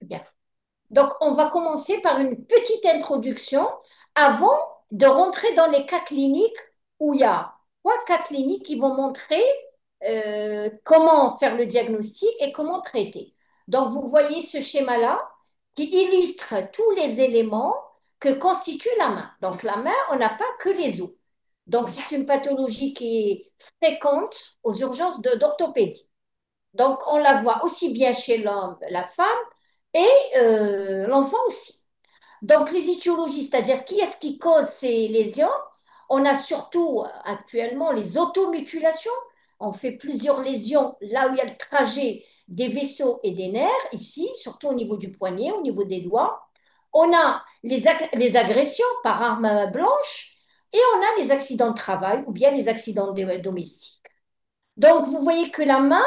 Bien. Donc, on va commencer par une petite introduction avant de rentrer dans les cas cliniques où il y a trois cas cliniques qui vont montrer comment faire le diagnostic et comment traiter. Donc, vous voyez ce schéma-là qui illustre tous les éléments que constitue la main. Donc, la main, on n'a pas que les os. Donc, c'est une pathologie qui est fréquente aux urgences d'orthopédie. Donc, on la voit aussi bien chez l'homme, la femme et l'enfant aussi. Donc, les étiologies, c'est-à-dire qui est-ce qui cause ces lésions? On a surtout actuellement les automutilations. On fait plusieurs lésions là où il y a le trajet des vaisseaux et des nerfs, ici, surtout au niveau du poignet, au niveau des doigts. On a les agressions par arme blanche et on a les accidents de travail ou bien les accidents domestiques. Donc, vous voyez que la main,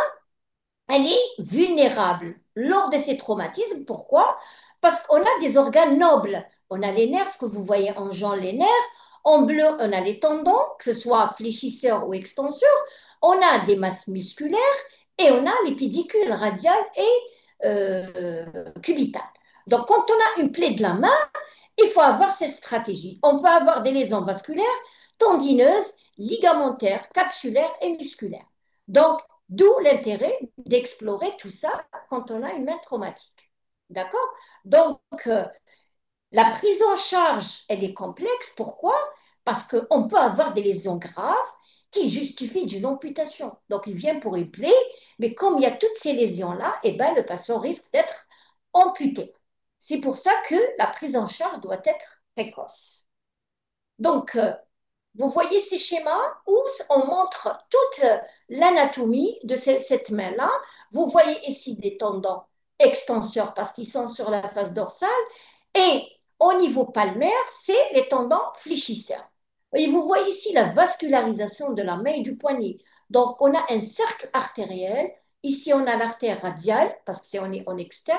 elle est vulnérable lors de ces traumatismes. Pourquoi? Parce qu'on a des organes nobles. On a les nerfs, ce que vous voyez en jaune, les nerfs. En bleu, on a les tendons, que ce soit fléchisseurs ou extenseurs. On a des masses musculaires et on a les pédicules radiales et cubitales. Donc, quand on a une plaie de la main, il faut avoir cette stratégie. On peut avoir des lésions vasculaires, tendineuses, ligamentaires, capsulaires et musculaires. Donc, d'où l'intérêt d'explorer tout ça quand on a une main traumatique. D'accord? Donc, la prise en charge, elle est complexe. Pourquoi? Parce qu'on peut avoir des lésions graves qui justifient d'une amputation. Donc, il vient pour une plaie, mais comme il y a toutes ces lésions-là, eh ben, le patient risque d'être amputé. C'est pour ça que la prise en charge doit être précoce. Donc, vous voyez ces schémas où on montre toute l'anatomie de cette main-là. Vous voyez ici des tendons extenseurs parce qu'ils sont sur la face dorsale. Et au niveau palmaire, c'est les tendons fléchisseurs. Et vous voyez ici la vascularisation de la main et du poignet. Donc, on a un cercle artériel. Ici, on a l'artère radiale parce que c'est en externe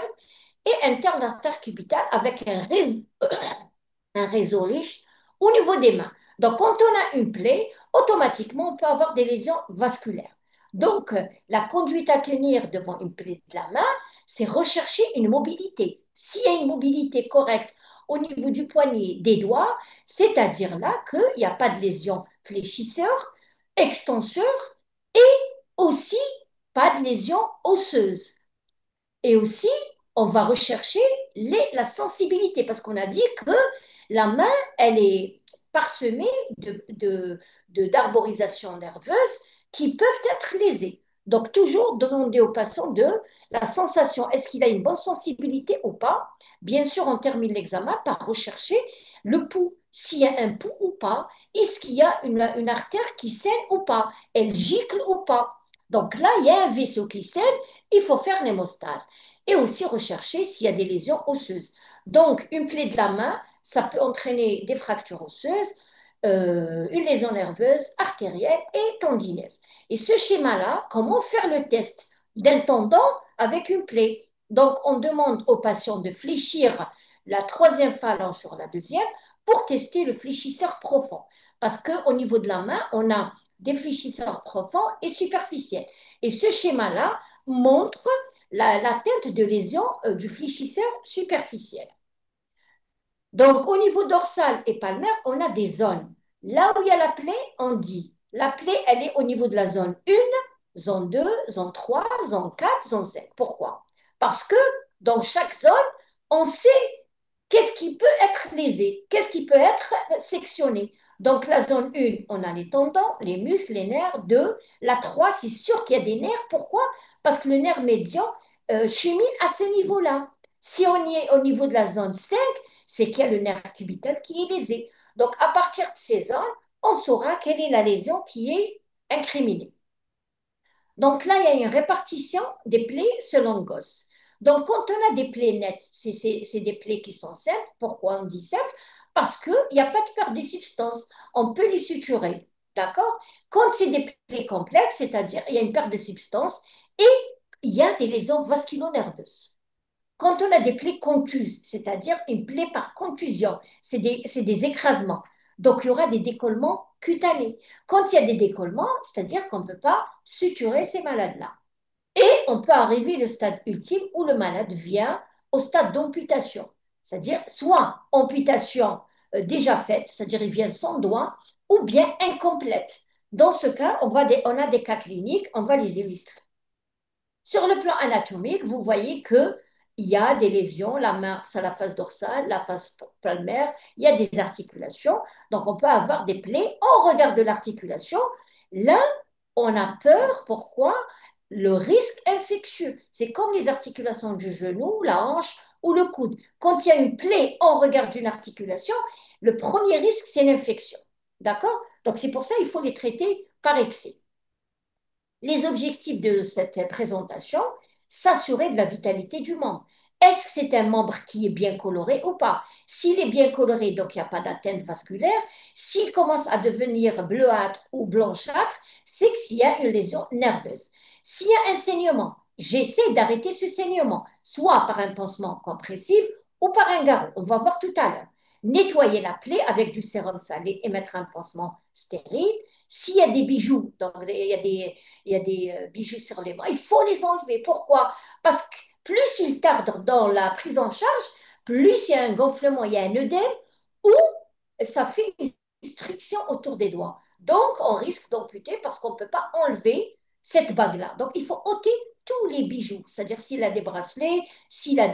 et interne l'artère cubitale avec un réseau riche au niveau des mains. Donc, quand on a une plaie, automatiquement, on peut avoir des lésions vasculaires. Donc, la conduite à tenir devant une plaie de la main, c'est rechercher une mobilité. S'il y a une mobilité correcte au niveau du poignet, des doigts, c'est-à-dire là qu'il n'y a pas de lésion fléchisseur, extenseur et aussi pas de lésion osseuse. Et aussi, on va rechercher la sensibilité parce qu'on a dit que la main, elle est parsemée d'arborisations nerveuses qui peuvent être lésées. Donc, toujours demander au patient de la sensation. Est-ce qu'il a une bonne sensibilité ou pas? Bien sûr, on termine l'examen par rechercher le pouls. S'il y a un pouls ou pas, est-ce qu'il y a une artère qui saigne ou pas? Elle gicle ou pas? Donc là, il y a un vaisseau qui saigne, il faut faire l'hémostase et aussi rechercher s'il y a des lésions osseuses. Donc, une plaie de la main, ça peut entraîner des fractures osseuses, une lésion nerveuse, artérielle et tendineuse. Et ce schéma-là, comment faire le test d'un tendon avec une plaie? Donc, on demande au patient de fléchir la troisième phalange sur la deuxième pour tester le fléchisseur profond. Parce qu'au niveau de la main, on a des fléchisseurs profonds et superficiels. Et ce schéma-là montre la tête de lésion du fléchisseur superficiel. Donc, au niveau dorsal et palmaire, on a des zones. Là où il y a la plaie, on dit la plaie, elle est au niveau de la zone 1, zone 2, zone 3, zone 4, zone 5. Pourquoi? Parce que dans chaque zone, on sait qu'est-ce qui peut être lésé, qu'est-ce qui peut être sectionné. Donc, la zone 1, on a les tendons, les muscles, les nerfs. 2, la 3, c'est sûr qu'il y a des nerfs. Pourquoi? Parce que le nerf médian chemine à ce niveau-là. Si on y est au niveau de la zone 5, c'est qu'il y a le nerf cubital qui est lésé. Donc, à partir de ces zones, on saura quelle est la lésion qui est incriminée. Donc là, il y a une répartition des plaies selon Goss. Donc, quand on a des plaies nettes, c'est des plaies qui sont simples. Pourquoi on dit simple? Parce qu'il n'y a pas de perte des substances. On peut les suturer. D'accord? Quand c'est des plaies complexes, c'est-à-dire il y a une perte de substances et il y a des lésions vasculo-nerveuses. Quand on a des plaies contuses, c'est-à-dire une plaie par contusion, c'est des écrasements. Donc, il y aura des décollements cutanés. Quand il y a des décollements, c'est-à-dire qu'on ne peut pas suturer ces malades-là. Et on peut arriver au stade ultime où le malade vient au stade d'amputation, c'est-à-dire soit amputation déjà faite, c'est-à-dire il vient sans doigt, ou bien incomplète. Dans ce cas, on a des cas cliniques, on va les illustrer. Sur le plan anatomique, vous voyez qu'il y a des lésions, la main, c'est la face dorsale, la face palmaire, il y a des articulations. Donc, on peut avoir des plaies. On regarde l'articulation. Là, on a peur. Pourquoi? Le risque infectieux. C'est comme les articulations du genou, la hanche ou le coude. Quand il y a une plaie, on regarde une articulation. Le premier risque, c'est l'infection. D'accord? Donc, c'est pour ça qu'il faut les traiter par excès. Les objectifs de cette présentation, s'assurer de la vitalité du membre. Est-ce que c'est un membre qui est bien coloré ou pas? S'il est bien coloré, donc il n'y a pas d'atteinte vasculaire. S'il commence à devenir bleuâtre ou blanchâtre, c'est qu'il y a une lésion nerveuse. S'il y a un saignement, j'essaie d'arrêter ce saignement, soit par un pansement compressif ou par un garrot. On va voir tout à l'heure. Nettoyer la plaie avec du sérum salé et mettre un pansement stérile. S'il y a des bijoux, donc il y a des bijoux sur les mains, il faut les enlever. Pourquoi? Parce que plus ils tardent dans la prise en charge, plus il y a un gonflement, il y a un œdème, ou ça fait une restriction autour des doigts. Donc, on risque d'amputer parce qu'on ne peut pas enlever cette bague-là. Donc, il faut ôter tous les bijoux, c'est-à-dire s'il a des bracelets, s'il a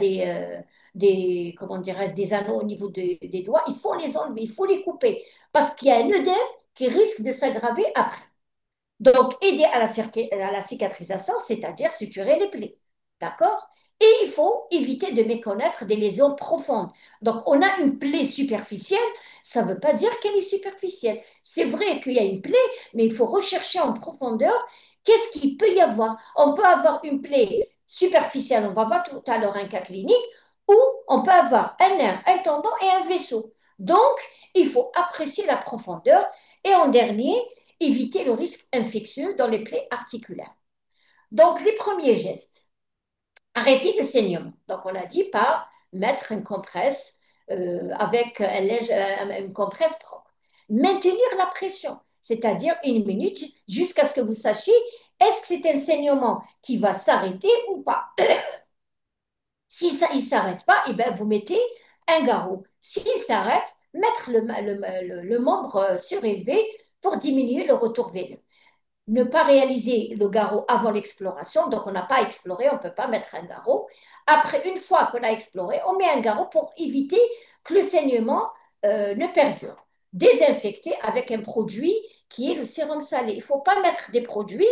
comment dirais des anneaux au niveau des doigts, il faut les enlever, il faut les couper parce qu'il y a un œdème qui risque de s'aggraver après. Donc, aider à la cicatrisation, c'est-à-dire suturer les plaies. D'accord? Et il faut éviter de méconnaître des lésions profondes. Donc, on a une plaie superficielle, ça ne veut pas dire qu'elle est superficielle. C'est vrai qu'il y a une plaie, mais il faut rechercher en profondeur qu'est-ce qu'il peut y avoir. On peut avoir une plaie superficielle, on va voir tout à l'heure un cas clinique, ou on peut avoir un nerf, un tendon et un vaisseau. Donc, il faut apprécier la profondeur. Et en dernier, éviter le risque infectieux dans les plaies articulaires. Donc, les premiers gestes. Arrêter le saignement. Donc, on a dit par mettre une compresse avec une compresse propre. Maintenir la pression, c'est-à-dire une minute jusqu'à ce que vous sachiez est-ce que c'est un saignement qui va s'arrêter ou pas. Si ça, il ne s'arrête pas, eh ben, vous mettez un garrot. S'il s'arrête, mettre le membre surélevé pour diminuer le retour veineux. Ne pas réaliser le garrot avant l'exploration, donc on n'a pas exploré, on ne peut pas mettre un garrot. Après, une fois qu'on a exploré, on met un garrot pour éviter que le saignement ne perdure. Désinfecter avec un produit qui est le sérum salé. Il ne faut pas mettre des produits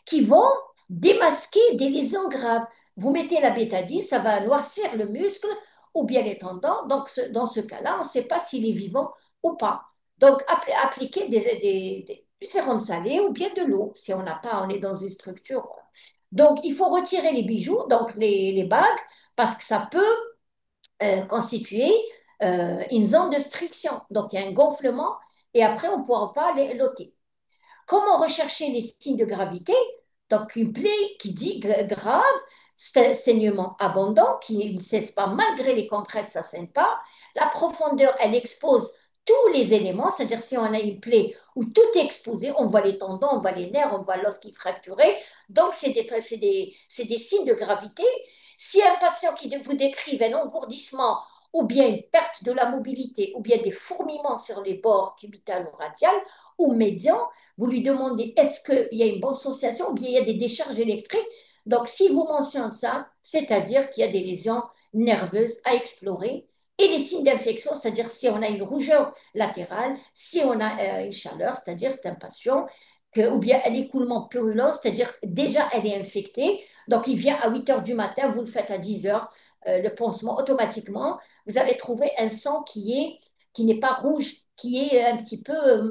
qui vont démasquer des lésions graves. Vous mettez la bétadine, ça va noircir le muscle ou bien les tendons. Donc, dans ce cas-là, on ne sait pas s'il est vivant ou pas. Donc, appliquer du sérum salé ou bien de l'eau, si on n'a pas, on est dans une structure. Donc, il faut retirer les bijoux, donc les bagues, parce que ça peut constituer une zone de striction. Donc, il y a un gonflement et après, on ne pourra pas l'ôter. Comment rechercher les signes de gravité? Donc, une plaie qui dit grave, c'est un saignement abondant qui ne cesse pas malgré les compresses, ça ne saigne pas. La profondeur, elle expose tous les éléments, c'est-à-dire si on a une plaie où tout est exposé, on voit les tendons, on voit les nerfs, on voit l'os qui est fracturé. Donc, c'est des signes de gravité. Si un patient qui vous décrive un engourdissement ou bien une perte de la mobilité ou bien des fourmillements sur les bords cubitalo-radiales ou médians, vous lui demandez est-ce qu'il y a une bonne association ou bien il y a des décharges électriques. Donc, si vous mentionnez ça, c'est-à-dire qu'il y a des lésions nerveuses à explorer. Et les signes d'infection, c'est-à-dire si on a une rougeur latérale, si on a une chaleur, c'est-à-dire c'est un patient, ou bien un écoulement purulent, c'est-à-dire déjà elle est infectée. Donc, il vient à 8 heures du matin, vous le faites à 10 heures, le pansement automatiquement. Vous allez trouver un sang qui n'est pas rouge, qui est un petit peu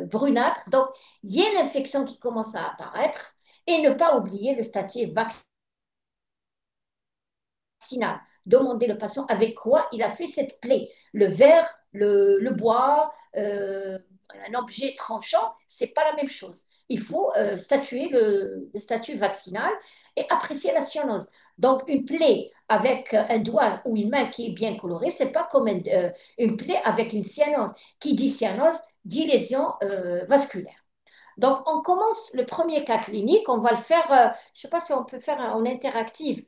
brunâtre. Donc, il y a l'infection qui commence à apparaître et ne pas oublier le statut vaccinal. Demander le patient avec quoi il a fait cette plaie. Le verre, le bois, un objet tranchant, c'est pas la même chose. Il faut statuer le statut vaccinal et apprécier la cyanose. Donc, une plaie avec un doigt ou une main qui est bien colorée, c'est pas comme une plaie avec une cyanose. Qui dit cyanose dit lésion vasculaire. Donc, on commence le premier cas clinique. On va le faire, je ne sais pas si on peut faire en interactive.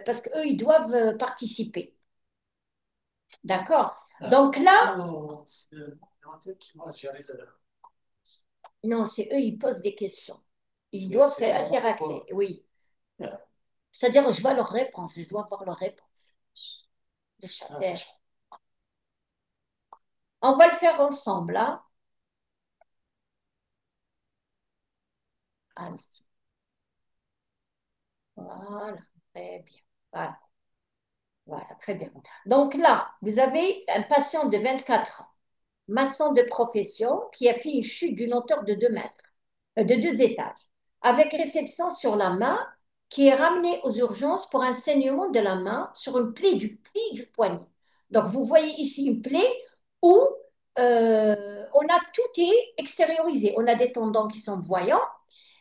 parce qu'eux, ils doivent participer. D'accord? Donc là, non, c'est eux, ils posent des questions. Ils doivent interacter, oui. C'est-à-dire, je vois leurs réponses, je dois voir leurs réponses. Le chat. On va le faire ensemble, hein? Allez, voilà, très bien. Voilà, voilà, très bien. Donc là, vous avez un patient de 24 ans, maçon de profession, qui a fait une chute d'une hauteur de 2 mètres, de 2 étages, avec réception sur la main, qui est ramené aux urgences pour un saignement de la main sur une plaie du pli du poignet. Donc, vous voyez ici une plaie où on a tout est extériorisé. On a des tendons qui sont voyants.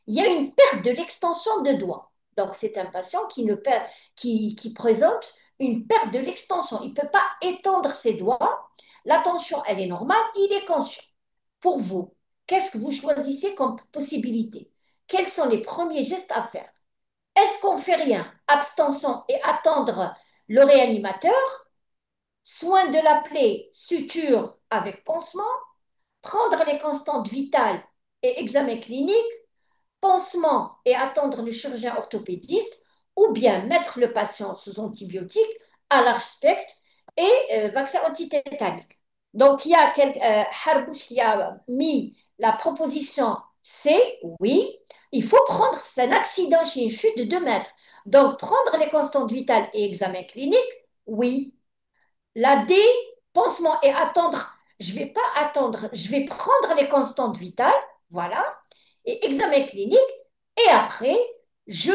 Il y a une perte de l'extension de doigts. Donc, c'est un patient qui présente une perte de l'extension. Il ne peut pas étendre ses doigts. La tension, elle est normale. Il est conscient. Pour vous, qu'est-ce que vous choisissez comme possibilité? Quels sont les premiers gestes à faire? Est-ce qu'on fait rien, abstention et attendre le réanimateur? Soin de la plaie, suture avec pansement, prendre les constantes vitales et examen clinique, pansement et attendre le chirurgien orthopédiste, ou bien mettre le patient sous antibiotiques à large spectre et vaccin antitétanique. Donc, il y a Harbouch qui a mis la proposition C, oui, il faut prendre, c'est un accident chez une chute de 2 mètres. Donc, prendre les constantes vitales et examen clinique, oui. La D, pansement et attendre. Je ne vais pas attendre, je vais prendre les constantes vitales, voilà, et examen clinique, et après, je,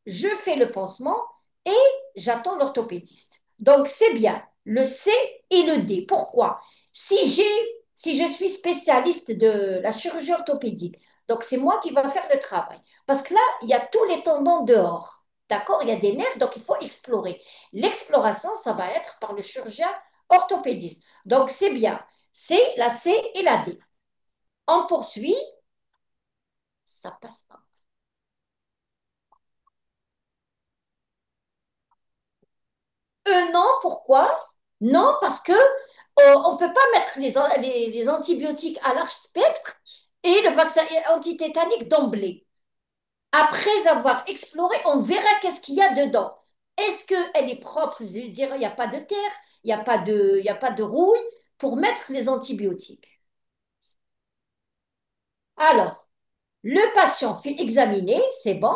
je fais le pansement et j'attends l'orthopédiste. Donc, c'est bien le C et le D. Pourquoi? Si je suis spécialiste de la chirurgie orthopédique, donc c'est moi qui va faire le travail. Parce que là, il y a tous les tendons dehors. D'accord? Il y a des nerfs, donc il faut explorer. L'exploration, ça va être par le chirurgien orthopédiste. Donc, c'est bien. C'est la C et la D. On poursuit. Ça passe pas. Non, pourquoi? Non, parce que on ne peut pas mettre les antibiotiques à large spectre et le vaccin antitétanique d'emblée. Après avoir exploré, on verra qu'est-ce qu'il y a dedans. Est-ce qu'elle est propre? Je veux dire, il n'y a pas de terre, il y a pas de rouille pour mettre les antibiotiques. Alors, le patient fait examiner, c'est bon,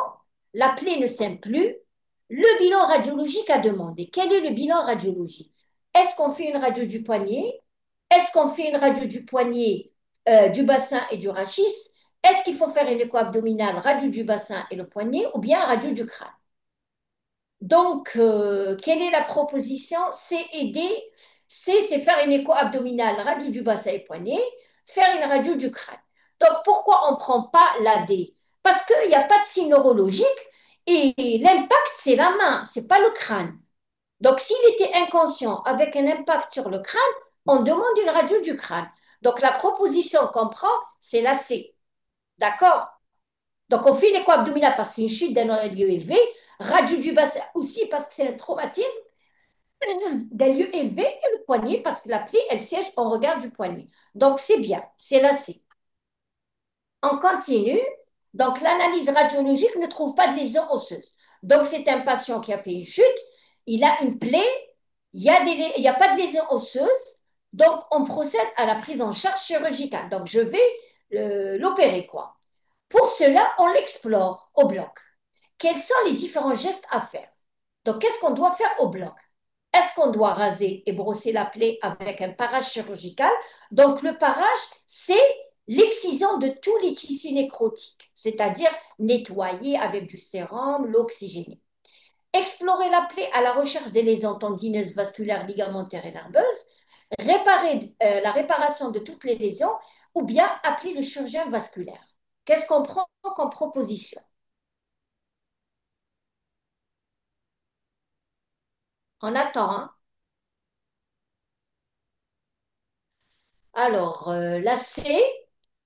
la plaie ne saigne plus. Le bilan radiologique a demandé. Quel est le bilan radiologique? Est-ce qu'on fait une radio du poignet? Est-ce qu'on fait une radio du poignet, du bassin et du rachis? Est-ce qu'il faut faire une écho abdominale, radio du bassin et le poignet, ou bien radio du crâne? Donc, quelle est la proposition? C et D. C, c'est faire une écho abdominale, radio du bassin et poignet, faire une radio du crâne. Donc, pourquoi on ne prend pas la D? Parce qu'il n'y a pas de signe neurologique et l'impact, c'est la main, c'est pas le crâne. Donc, s'il était inconscient avec un impact sur le crâne, on demande une radio du crâne. Donc, la proposition qu'on prend, c'est la C. D'accord? Donc, on fait l'écho abdominale parce que c'est une chute d'un lieu élevé. Radio du bassin aussi parce que c'est un traumatisme d'un lieu élevé. Et le poignet parce que la plaie, elle siège en regard du poignet. Donc, c'est bien, c'est là, c'est. On continue. Donc, l'analyse radiologique ne trouve pas de lésion osseuse. Donc, c'est un patient qui a fait une chute. Il a une plaie. Il y a pas de lésion osseuse. Donc, on procède à la prise en charge chirurgicale. Donc, je vais l'opérer, quoi. Pour cela, on l'explore au bloc. Quels sont les différents gestes à faire? Donc, qu'est-ce qu'on doit faire au bloc? Est-ce qu'on doit raser et brosser la plaie avec un parage chirurgical? Donc, le parage, c'est l'excision de tous les tissus nécrotiques, c'est-à-dire nettoyer avec du sérum, l'oxygéner. Explorer la plaie à la recherche des lésions tendineuses, vasculaires, ligamentaires et nerveuses. Réparer la réparation de toutes les lésions ou bien appeler le chirurgien vasculaire. Qu'est-ce qu'on prend comme proposition? On attend, hein? Alors, la C,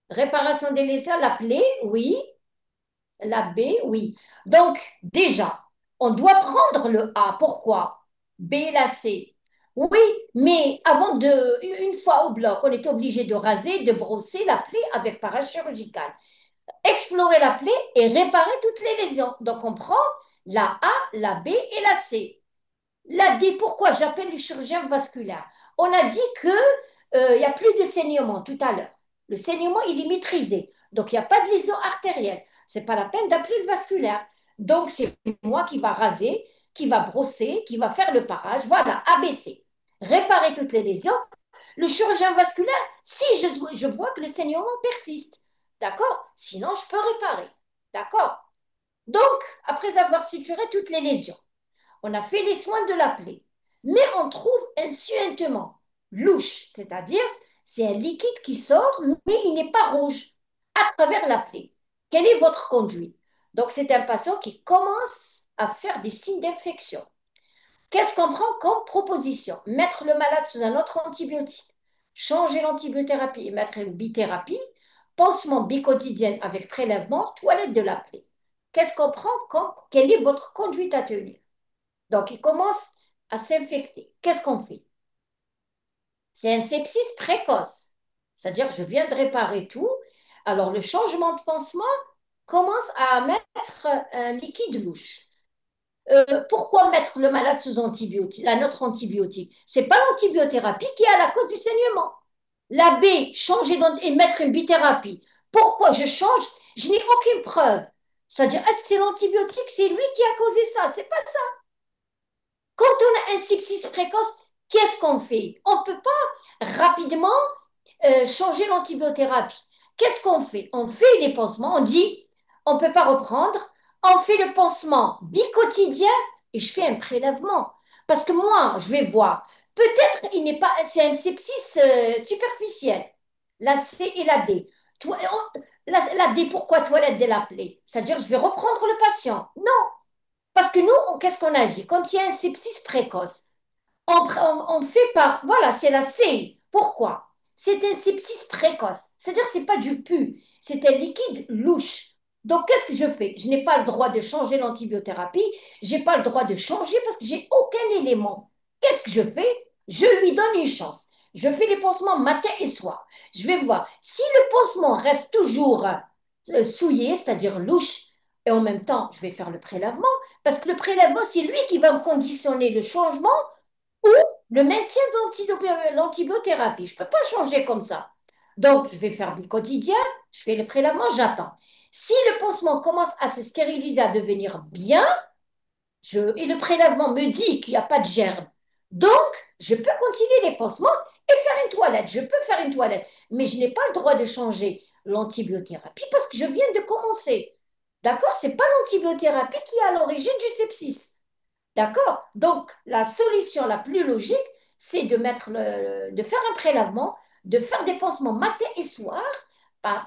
réparation des lésions, la plaie, oui. La B, oui. Donc, déjà, On doit prendre le A. Pourquoi? B, la C. Oui, mais une fois au bloc, on est obligé de raser, de brosser la plaie avec parachirurgical, explorer la plaie et réparer toutes les lésions. Donc on prend la A, la B et la C. La D, pourquoi j'appelle les chirurgiens vasculaires? On a dit que il n'y a plus de saignement tout à l'heure. Le saignement, il est maîtrisé. Donc, il n'y a pas de lésion artérielle. Ce n'est pas la peine d'appeler le vasculaire. Donc, c'est moi qui va raser, qui va brosser, qui va faire le parage. Voilà, ABC. Réparer toutes les lésions. Le chirurgien vasculaire, si je vois que le saignement persiste, d'accord? Sinon, je peux réparer. D'accord? Donc, après avoir suturé toutes les lésions, on a fait les soins de la plaie, mais on trouve un suintement louche, c'est-à-dire c'est un liquide qui sort, mais il n'est pas rouge à travers la plaie. Quel est votre conduit? Donc c'est un patient qui commence à faire des signes d'infection. Qu'est-ce qu'on prend comme proposition? Mettre le malade sous un autre antibiotique, changer l'antibiothérapie et mettre une bithérapie, pansement bicotidien avec prélèvement, toilette de la plaie. Qu'est-ce qu'on prend comme, quelle est votre conduite à tenir? Donc, il commence à s'infecter. Qu'est-ce qu'on fait? C'est un sepsis précoce. C'est-à-dire, je viens de réparer tout. Alors, le changement de pansement commence à mettre un liquide louche. Pourquoi mettre le malade sous antibiotique, un autre antibiotique? C'est pas l'antibiothérapie qui est à la cause du saignement. La B, changer et mettre une bithérapie. Pourquoi je change? Je n'ai aucune preuve. C'est-à-dire, est-ce que c'est l'antibiotique? C'est lui qui a causé ça. C'est pas Quand on a un sepsis précoce, qu'est-ce qu'on fait? On ne peut pas rapidement changer l'antibiothérapie. Qu'est-ce qu'on fait? On fait les pansements, on dit, on ne peut pas reprendre, on fait le pansement bicotidien et je fais un prélèvement. Parce que moi, je vais voir, peut-être il n'est pas, c'est un sepsis superficiel, la C et la D. La D, pourquoi toilette de la plaie? C'est-à-dire, je vais reprendre le patient. Non, parce que nous, qu'est-ce qu'on agit? Quand il y a un sepsis précoce, on fait par. Voilà, c'est la C. Pourquoi? C'est un sepsis précoce. C'est-à-dire, c'est pas du pu. C'est un liquide louche. Donc, qu'est-ce que je fais? Je n'ai pas le droit de changer l'antibiothérapie. Je n'ai pas le droit de changer parce que j'ai aucun élément. Qu'est-ce que je fais? Je lui donne une chance. Je fais les pansements matin et soir. Je vais voir. Si le pansement reste toujours souillé, c'est-à-dire louche, et en même temps, je vais faire le prélèvement, parce que le prélèvement, c'est lui qui va me conditionner le changement ou le maintien de l'antibiothérapie. Je ne peux pas changer comme ça. Donc, je vais faire du quotidien, je fais le prélèvement, j'attends. Si le pansement commence à se stériliser, à devenir bien, et le prélèvement me dit qu'il n'y a pas de germe, donc je peux continuer les pansements et faire une toilette. Je peux faire une toilette, mais je n'ai pas le droit de changer l'antibiothérapie parce que je viens de commencer. D'accord? Ce n'est pas l'antibiothérapie qui est à l'origine du sepsis. D'accord? Donc, la solution la plus logique, c'est de faire un prélèvement, de faire des pansements matin et soir,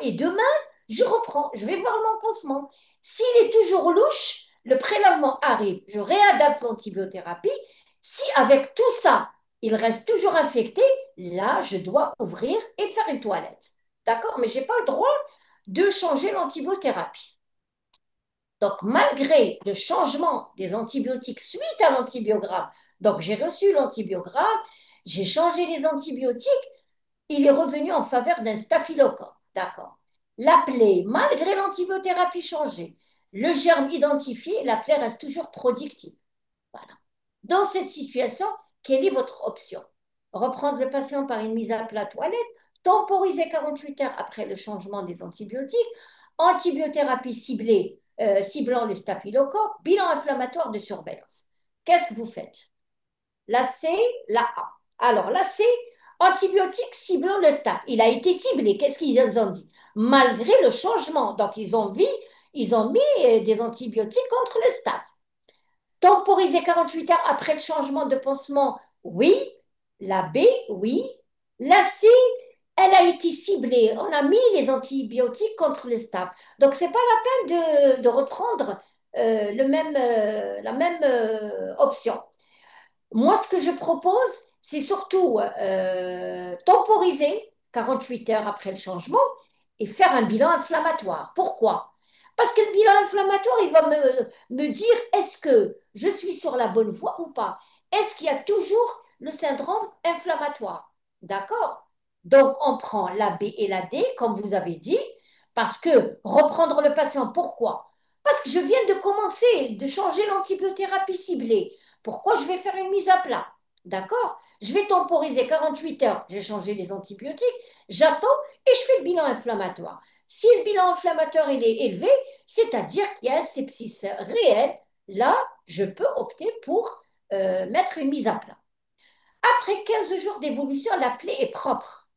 et demain, je reprends, je vais voir mon pansement. S'il est toujours louche, le prélèvement arrive, je réadapte l'antibiothérapie. Si avec tout ça, il reste toujours infecté, là, je dois ouvrir et faire une toilette. D'accord? Mais je n'ai pas le droit de changer l'antibiothérapie. Donc, malgré le changement des antibiotiques suite à l'antibiogramme, donc j'ai reçu l'antibiogramme, j'ai changé les antibiotiques, il est revenu en faveur d'un staphylocoque. D'accord. La plaie, malgré l'antibiothérapie changée, le germe identifié, la plaie reste toujours productive. Voilà. Dans cette situation, quelle est votre option? Reprendre le patient par une mise à plat toilette, temporiser 48 heures après le changement des antibiotiques, antibiothérapie ciblée, ciblant les staphylocoques, bilan inflammatoire de surveillance. Qu'est-ce que vous faites? La C, la A. Alors, la C, antibiotique ciblant le staph. Il a été ciblé. Qu'est-ce qu'ils ont dit? Malgré le changement. Donc, ils ont mis des antibiotiques contre le staph. Temporiser 48 heures après le changement de pansement, oui. La B, oui. La C, elle a été ciblée. On a mis les antibiotiques contre le staph. Donc, ce n'est pas la peine de reprendre la même option. Moi, ce que je propose, c'est surtout temporiser 48 heures après le changement et faire un bilan inflammatoire. Pourquoi? Parce que le bilan inflammatoire, il va me dire est-ce que je suis sur la bonne voie ou pas? Est-ce qu'il y a toujours le syndrome inflammatoire? D'accord? Donc, on prend la B et la D, comme vous avez dit, parce que reprendre le patient, pourquoi? Parce que je viens de commencer, de changer l'antibiothérapie ciblée. Pourquoi je vais faire une mise à plat? D'accord? Je vais temporiser 48 heures, j'ai changé les antibiotiques, j'attends et je fais le bilan inflammatoire. Si le bilan inflammatoire il est élevé, c'est-à-dire qu'il y a un sepsis réel, là, je peux opter pour mettre une mise à plat. Après 15 jours d'évolution, la plaie est propre,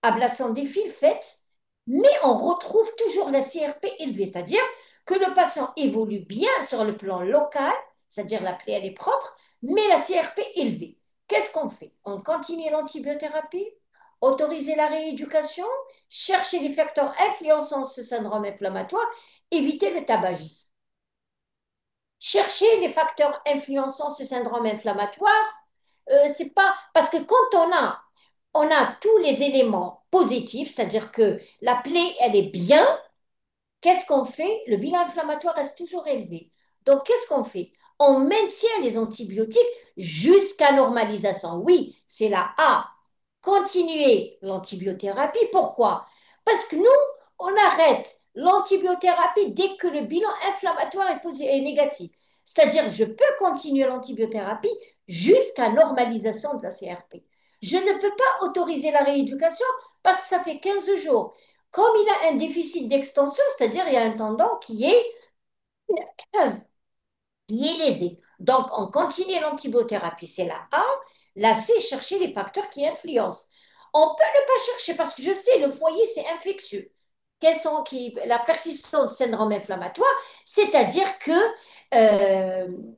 ablation des fils faite, mais on retrouve toujours la CRP élevée, c'est-à-dire que le patient évolue bien sur le plan local, c'est-à-dire la plaie elle est propre, mais la CRP élevée. Qu'est-ce qu'on fait? On continue l'antibiothérapie, autoriser la rééducation, chercher les facteurs influençant ce syndrome inflammatoire, éviter le tabagisme. Chercher les facteurs influençant ce syndrome inflammatoire, c'est pas parce que quand on a tous les éléments positifs, c'est-à-dire que la plaie elle est bien, qu'est-ce qu'on fait? Le bilan inflammatoire reste toujours élevé. Donc qu'est-ce qu'on fait? On maintient les antibiotiques jusqu'à normalisation. Oui, c'est la A. Continuer l'antibiothérapie. Pourquoi? Parce que nous, on arrête l'antibiothérapie dès que le bilan inflammatoire est négatif. C'est-à-dire, je peux continuer l'antibiothérapie jusqu'à normalisation de la CRP. Je ne peux pas autoriser la rééducation parce que ça fait 15 jours. Comme il a un déficit d'extension, c'est-à-dire il y a un tendon qui est lésé. Donc, on continue l'antibiothérapie, c'est la A. La C, chercher les facteurs qui influencent. On peut ne pas chercher parce que je sais, le foyer, c'est infectieux. La persistance du syndrome inflammatoire, c'est-à-dire que,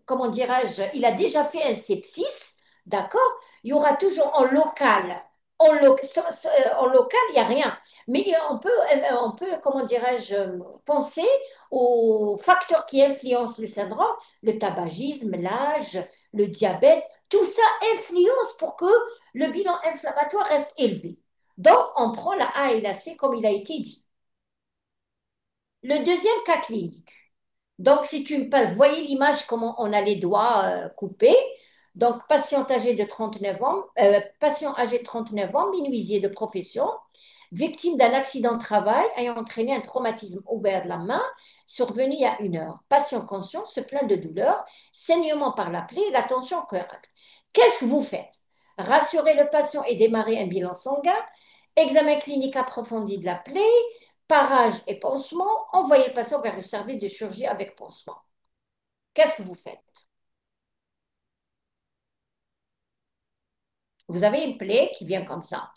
comment dirais-je, il a déjà fait un sepsis, d'accord? Il y aura toujours en local, en local, il n'y a rien. Mais on peut, comment dirais-je, penser aux facteurs qui influencent le syndrome, le tabagisme, l'âge, le diabète, tout ça influence pour que le bilan inflammatoire reste élevé. Donc, on prend la A et la C comme il a été dit. Le deuxième cas clinique. Donc, si tu me voyez l'image, comment on a les doigts coupés. Donc, patient âgé de 39 ans, menuisier de profession, victime d'un accident de travail ayant entraîné un traumatisme ouvert de la main, survenu il y a 1 heure. Patient conscient se plaint de douleur, saignement par la plaie, la tension correcte. Qu'est-ce que vous faites? Rassurer le patient et démarrer un bilan sanguin, examen clinique approfondi de la plaie, parage et pansement, envoyer le patient vers le service de chirurgie avec pansement. Qu'est-ce que vous faites? Vous avez une plaie qui vient comme ça.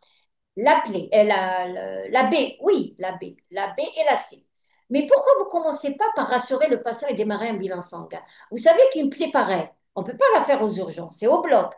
La plaie, la B, oui, la B et la C. Mais pourquoi vous ne commencez pas par rassurer le patient et démarrer un bilan sanguin? Vous savez qu'une plaie pareille, on ne peut pas la faire aux urgences, c'est au bloc.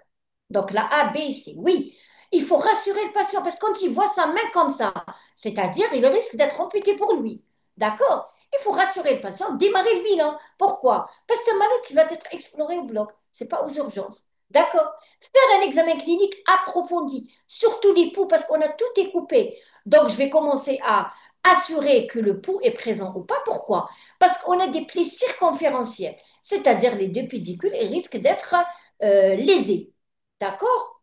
Donc la A, B, C, oui. Il faut rassurer le patient parce que quand il voit sa main comme ça, c'est-à-dire il risque d'être amputé pour lui. D'accord? Il faut rassurer le patient, démarrer le bilan. Pourquoi? Parce que c'est un malade qui va être exploré au bloc. Ce n'est pas aux urgences. D'accord? Faire un examen clinique approfondi, surtout les poux, parce qu'on a tout est coupé. Donc, je vais commencer à assurer que le pouls est présent ou pas. Pourquoi? Parce qu'on a des plaies circonférentielles, c'est-à-dire les deux pédicules, et risquent d'être lésées. D'accord?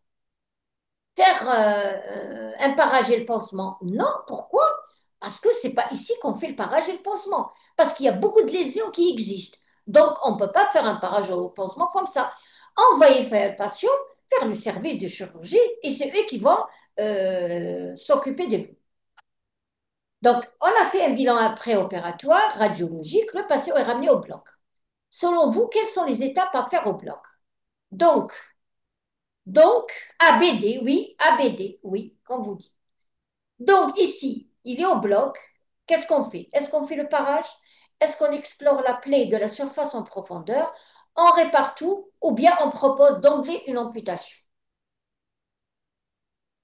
Faire un parage et le pansement. Non, pourquoi? Parce que c'est pas ici qu'on fait le parage et le pansement. Parce qu'il y a beaucoup de lésions qui existent. Donc, on ne peut pas faire un parage au pansement comme ça. Envoyer faire le patient vers le service de chirurgie et c'est eux qui vont s'occuper de lui. Donc, on a fait un bilan préopératoire, radiologique, le patient est ramené au bloc. Selon vous, quelles sont les étapes à faire au bloc? Donc, donc, ABD, oui, ABD, oui, comme vous dites. Donc, ici, il est au bloc. Qu'est-ce qu'on fait? Est-ce qu'on fait le parage? Est-ce qu'on explore la plaie de la surface en profondeur? On répare tout ou bien on propose d'emblée une amputation?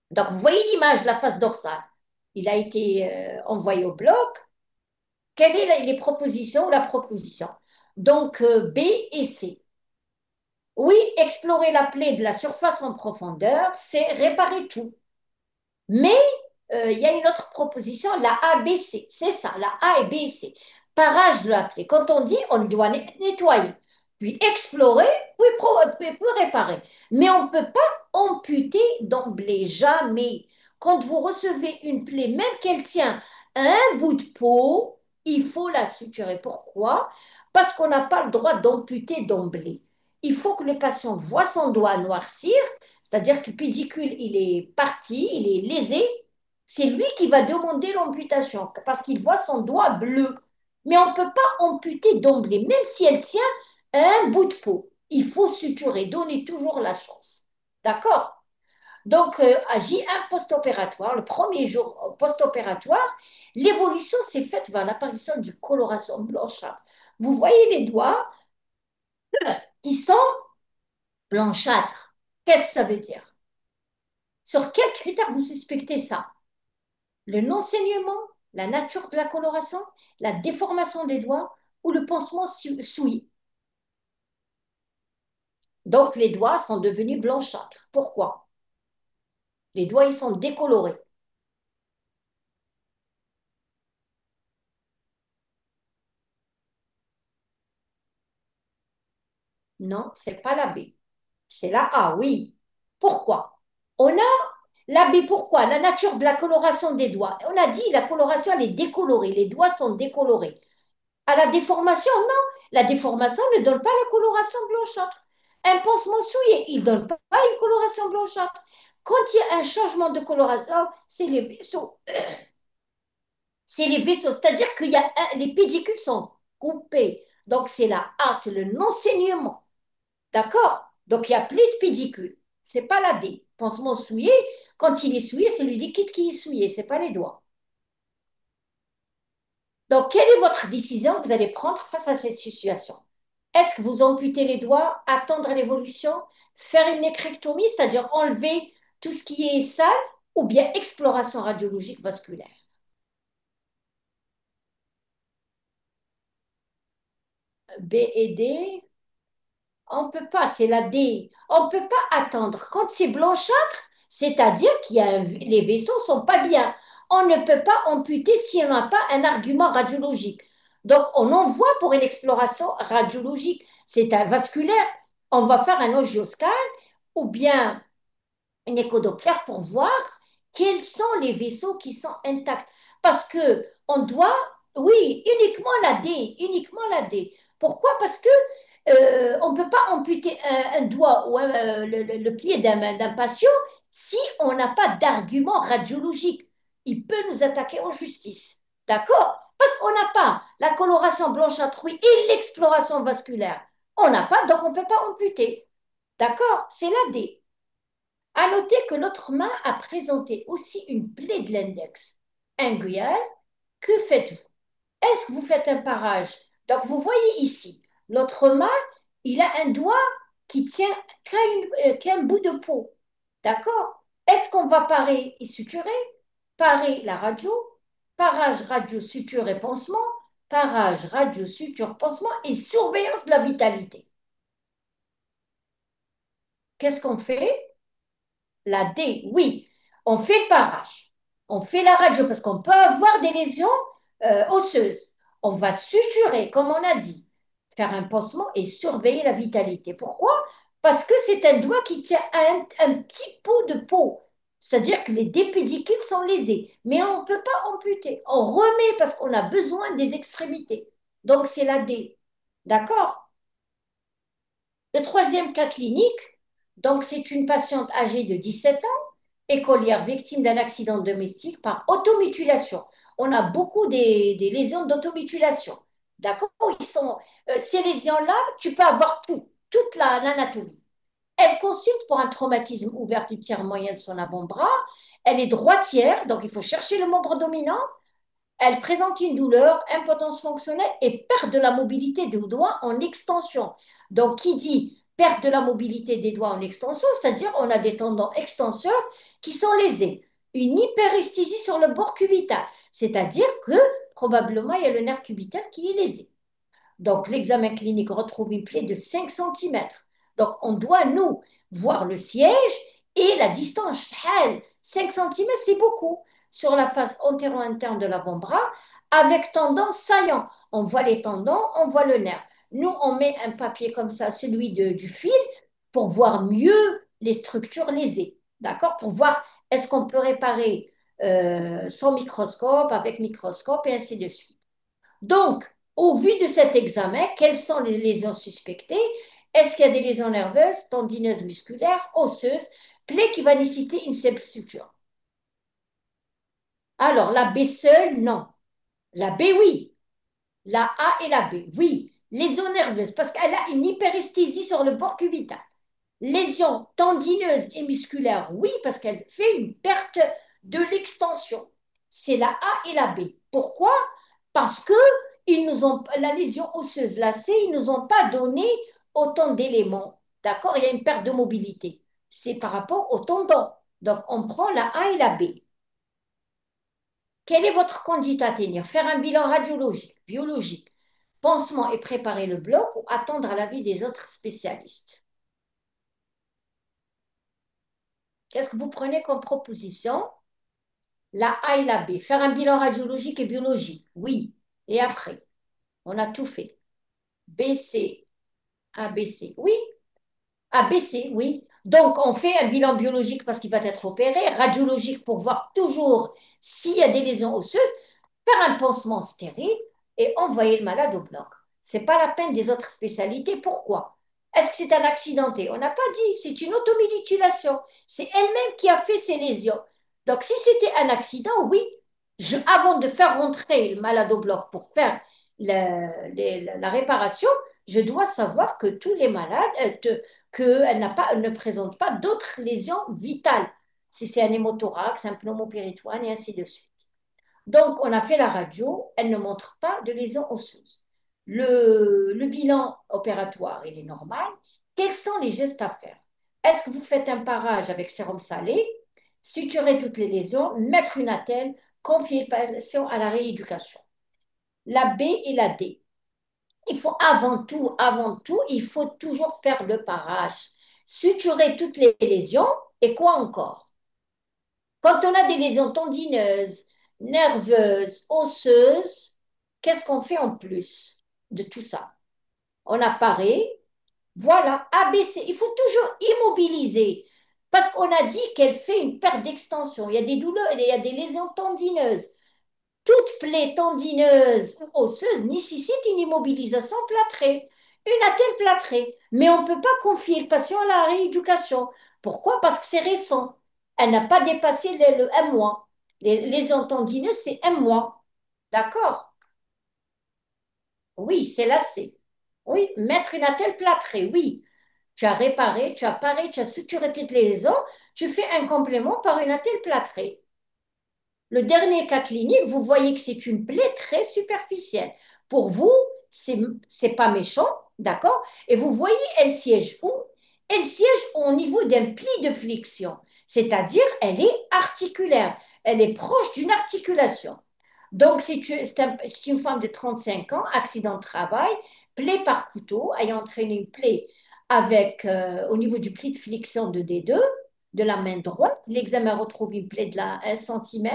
Donc, vous voyez l'image, la face dorsale. Il a été envoyé au bloc. Quelles sont les propositions ou la proposition? Donc, B et C. Oui, explorer la plaie de la surface en profondeur, c'est réparer tout. Mais il y a une autre proposition, la A, B, C. C'est ça, la A et B et C. Parage de la plaie. Quand on dit, on doit nettoyer, puis explorer, puis réparer. Mais on ne peut pas amputer d'emblée, jamais. Quand vous recevez une plaie, même qu'elle tient à un bout de peau, il faut la suturer. Pourquoi? Parce qu'on n'a pas le droit d'amputer d'emblée. Il faut que le patient voit son doigt noircir, c'est-à-dire que le pédicule, il est parti, il est lésé. C'est lui qui va demander l'amputation parce qu'il voit son doigt bleu. Mais on ne peut pas amputer d'emblée, même si elle tient un bout de peau. Il faut suturer, donner toujours la chance. D'accord? Donc, à J1 post-opératoire, le premier jour post-opératoire, l'évolution s'est faite vers l'apparition du coloration blanchâtre. Vous voyez les doigts qui sont blanchâtres. Qu'est-ce que ça veut dire? Sur quels critères vous suspectez ça? Le non-saignement, la nature de la coloration, la déformation des doigts ou le pansement souillé. Donc, les doigts sont devenus blanchâtres. Pourquoi? Les doigts, ils sont décolorés. Non, c'est pas la B. C'est la A, oui. Pourquoi? On a la B, pourquoi? La nature de la coloration des doigts. On a dit la coloration, elle est décolorée. Les doigts sont décolorés. À la déformation, non. La déformation ne donne pas la coloration blanchâtre. Un pansement souillé, il ne donne pas une coloration blanchâtre. Quand il y a un changement de coloration, c'est les vaisseaux. C'est les vaisseaux, c'est-à-dire qu'il y a les pédicules sont coupés. Donc c'est la A, c'est le non-saignement. D'accord? Donc il n'y a plus de pédicule. C'est pas la D. Pansement souillé, quand il est souillé, c'est le liquide qui est souillé, c'est pas les doigts. Donc quelle est votre décision que vous allez prendre face à cette situation? Est-ce que vous amputez les doigts, attendre l'évolution, faire une nécrectomie, c'est-à-dire enlever tout ce qui est sale, ou bien exploration radiologique vasculaire? B et D, on ne peut pas, c'est la D. On ne peut pas attendre. Quand c'est blanchâtre, c'est-à-dire les vaisseaux ne sont pas bien. On ne peut pas amputer si on n'a pas un argument radiologique. Donc, on envoie pour une exploration radiologique. C'est un vasculaire. On va faire un angioscan ou bien une échodoppler pour voir quels sont les vaisseaux qui sont intacts. Parce que on doit, oui, uniquement la D, uniquement la D. Pourquoi? Parce que on ne peut pas amputer un doigt ou le pied d'un patient si on n'a pas d'argument radiologique. Il peut nous attaquer en justice. D'accord? Parce qu'on n'a pas la coloration blanchâtre et l'exploration vasculaire. On n'a pas, donc on ne peut pas amputer. D'accord? C'est la D. À noter que l'autre main a présenté aussi une plaie de l'index. Inguial, que faites-vous? Est-ce que vous faites un parage? Donc, vous voyez ici, l'autre main, il a un doigt qui tient qu'un bout de peau. D'accord? Est-ce qu'on va parer et suturer? Parer la radio, parage radio, suture et pansement, parage radio, suture, pansement et surveillance de la vitalité. Qu'est-ce qu'on fait? La D, oui, on fait le parage, on fait la radio parce qu'on peut avoir des lésions osseuses. On va suturer, comme on a dit, faire un pansement et surveiller la vitalité. Pourquoi? Parce que c'est un doigt qui tient un petit pot de peau. C'est-à-dire que les dépédicules sont lésés, mais on ne peut pas amputer. On remet parce qu'on a besoin des extrémités. Donc c'est la D. D'accord? Le troisième cas clinique, donc c'est une patiente âgée de 17 ans écolière victime d'un accident domestique par automutilation. On a beaucoup des lésions d'automutilation. D'accord? Ces lésions-là, tu peux avoir toute l'anatomie. Elle consulte pour un traumatisme ouvert du tiers moyen de son avant-bras. Elle est droitière, donc il faut chercher le membre dominant. Elle présente une douleur, impotence fonctionnelle et perte de la mobilité des doigts en extension. Donc, qui dit perte de la mobilité des doigts en extension, c'est-à-dire on a des tendons extenseurs qui sont lésés. Une hyperesthésie sur le bord cubital, c'est-à-dire que probablement il y a le nerf cubital qui est lésé. Donc, l'examen clinique retrouve une plaie de 5 cm. Donc, on doit, nous, voir le siège et la distance. 5 cm, c'est beaucoup sur la face antéro-interne de l'avant-bras avec tendance saillant. on voit les tendons, on voit le nerf. Nous, on met un papier comme ça, celui du fil, pour voir mieux les structures lésées. D'accord? Pour voir est-ce qu'on peut réparer sans microscope, avec microscope, et ainsi de suite. Donc, au vu de cet examen, quelles sont les lésions suspectées? Est-ce qu'il y a des lésions nerveuses, tendineuses, musculaires, osseuses, plaies qui va nécessiter une seule suture? Alors, la B seule, non. La B, oui. La A et la B, oui. Lésions nerveuses, parce qu'elle a une hyperesthésie sur le bord cubital. Lésions tendineuses et musculaires, oui, parce qu'elle fait une perte de l'extension. C'est la A et la B. Pourquoi? Parce que la lésion osseuse lacée, ils ne nous ont pas donné autant d'éléments. D'accord? Il y a une perte de mobilité. C'est par rapport au tendon. Donc, on prend la A et la B. Quelle est votre conduite à tenir? Faire un bilan radiologique, biologique, pansement et préparer le bloc ou attendre l'avis des autres spécialistes? Qu'est-ce que vous prenez comme proposition? La A et la B. Faire un bilan radiologique et biologique. Oui. Et après, on a tout fait. B, C, A, B, C. Oui. A, B, C, oui. Donc, on fait un bilan biologique parce qu'il va être opéré, radiologique pour voir toujours s'il y a des lésions osseuses, faire un pansement stérile et envoyer le malade au bloc. Ce n'est pas la peine des autres spécialités. Pourquoi? Est-ce que c'est un accidenté? On n'a pas dit. C'est une automutilation. C'est elle-même qui a fait ces lésions. Donc, si c'était un accident, oui, avant de faire rentrer le malade au bloc pour faire la réparation, je dois savoir que tous les malades, qu'elle elle ne présente pas d'autres lésions vitales. Si c'est un hémothorax, un pneumopéritoine et ainsi de suite. Donc, on a fait la radio, elle ne montre pas de lésion osseuse. Le bilan opératoire, il est normal. Quels sont les gestes à faire? Est-ce que vous faites un parage avec sérum salé, suturer toutes les lésions, mettre une attelle, confier le patient à la rééducation? La B et la D. Il faut avant tout, il faut toujours faire le parage. Suturer toutes les lésions et quoi encore? Quand on a des lésions tendineuses, nerveuses, osseuses, qu'est-ce qu'on fait en plus de tout ça? On apparaît, voilà, ABC. Il faut toujours immobiliser parce qu'on a dit qu'elle fait une perte d'extension. Il y a des douleurs, il y a des lésions tendineuses. Toute plaie tendineuse ou osseuse nécessite une immobilisation plâtrée, une attelle plâtrée. Mais on ne peut pas confier le patient à la rééducation. Pourquoi? Parce que c'est récent. Elle n'a pas dépassé un mois. Les lésions tendineuses, c'est un mois. D'accord? Oui, c'est lacé. Oui, mettre une attelle plâtrée, oui. Tu as réparé, tu as paré, tu as suturé toutes les lésions, tu fais un complément par une attelle plâtrée. Le dernier cas clinique, vous voyez que c'est une plaie très superficielle. Pour vous, c'est pas méchant, d'accord? Et vous voyez, elle siège où? Elle siège au niveau d'un pli de flexion, c'est-à-dire elle est articulaire, elle est proche d'une articulation. Donc, c'est une femme de 35 ans, accident de travail, plaie par couteau, ayant entraîné une plaie au niveau du pli de flexion de D2 de la main droite. L'examen retrouve une plaie de 1 cm,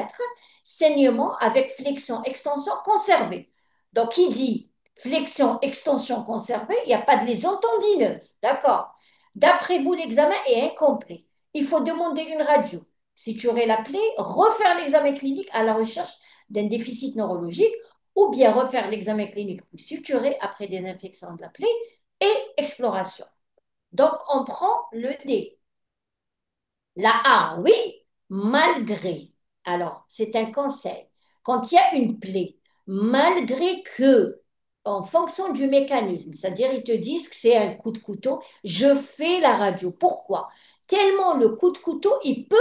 saignement avec flexion, extension conservée. Donc, qui dit flexion, extension conservée, il n'y a pas de lésion tendineuse. D'accord? D'après vous, l'examen est incomplet. Il faut demander une radio. Si tu aurais la plaie, refaire l'examen clinique à la recherche d'un déficit neurologique ou bien refaire l'examen clinique pour suturer après des infections de la plaie et exploration. Donc, on prend le D. La A, oui, malgré. Alors, c'est un conseil. Quand il y a une plaie, malgré que, en fonction du mécanisme, c'est-à-dire ils te disent que c'est un coup de couteau, je fais la radio. Pourquoi? Tellement le coup de couteau, il peut,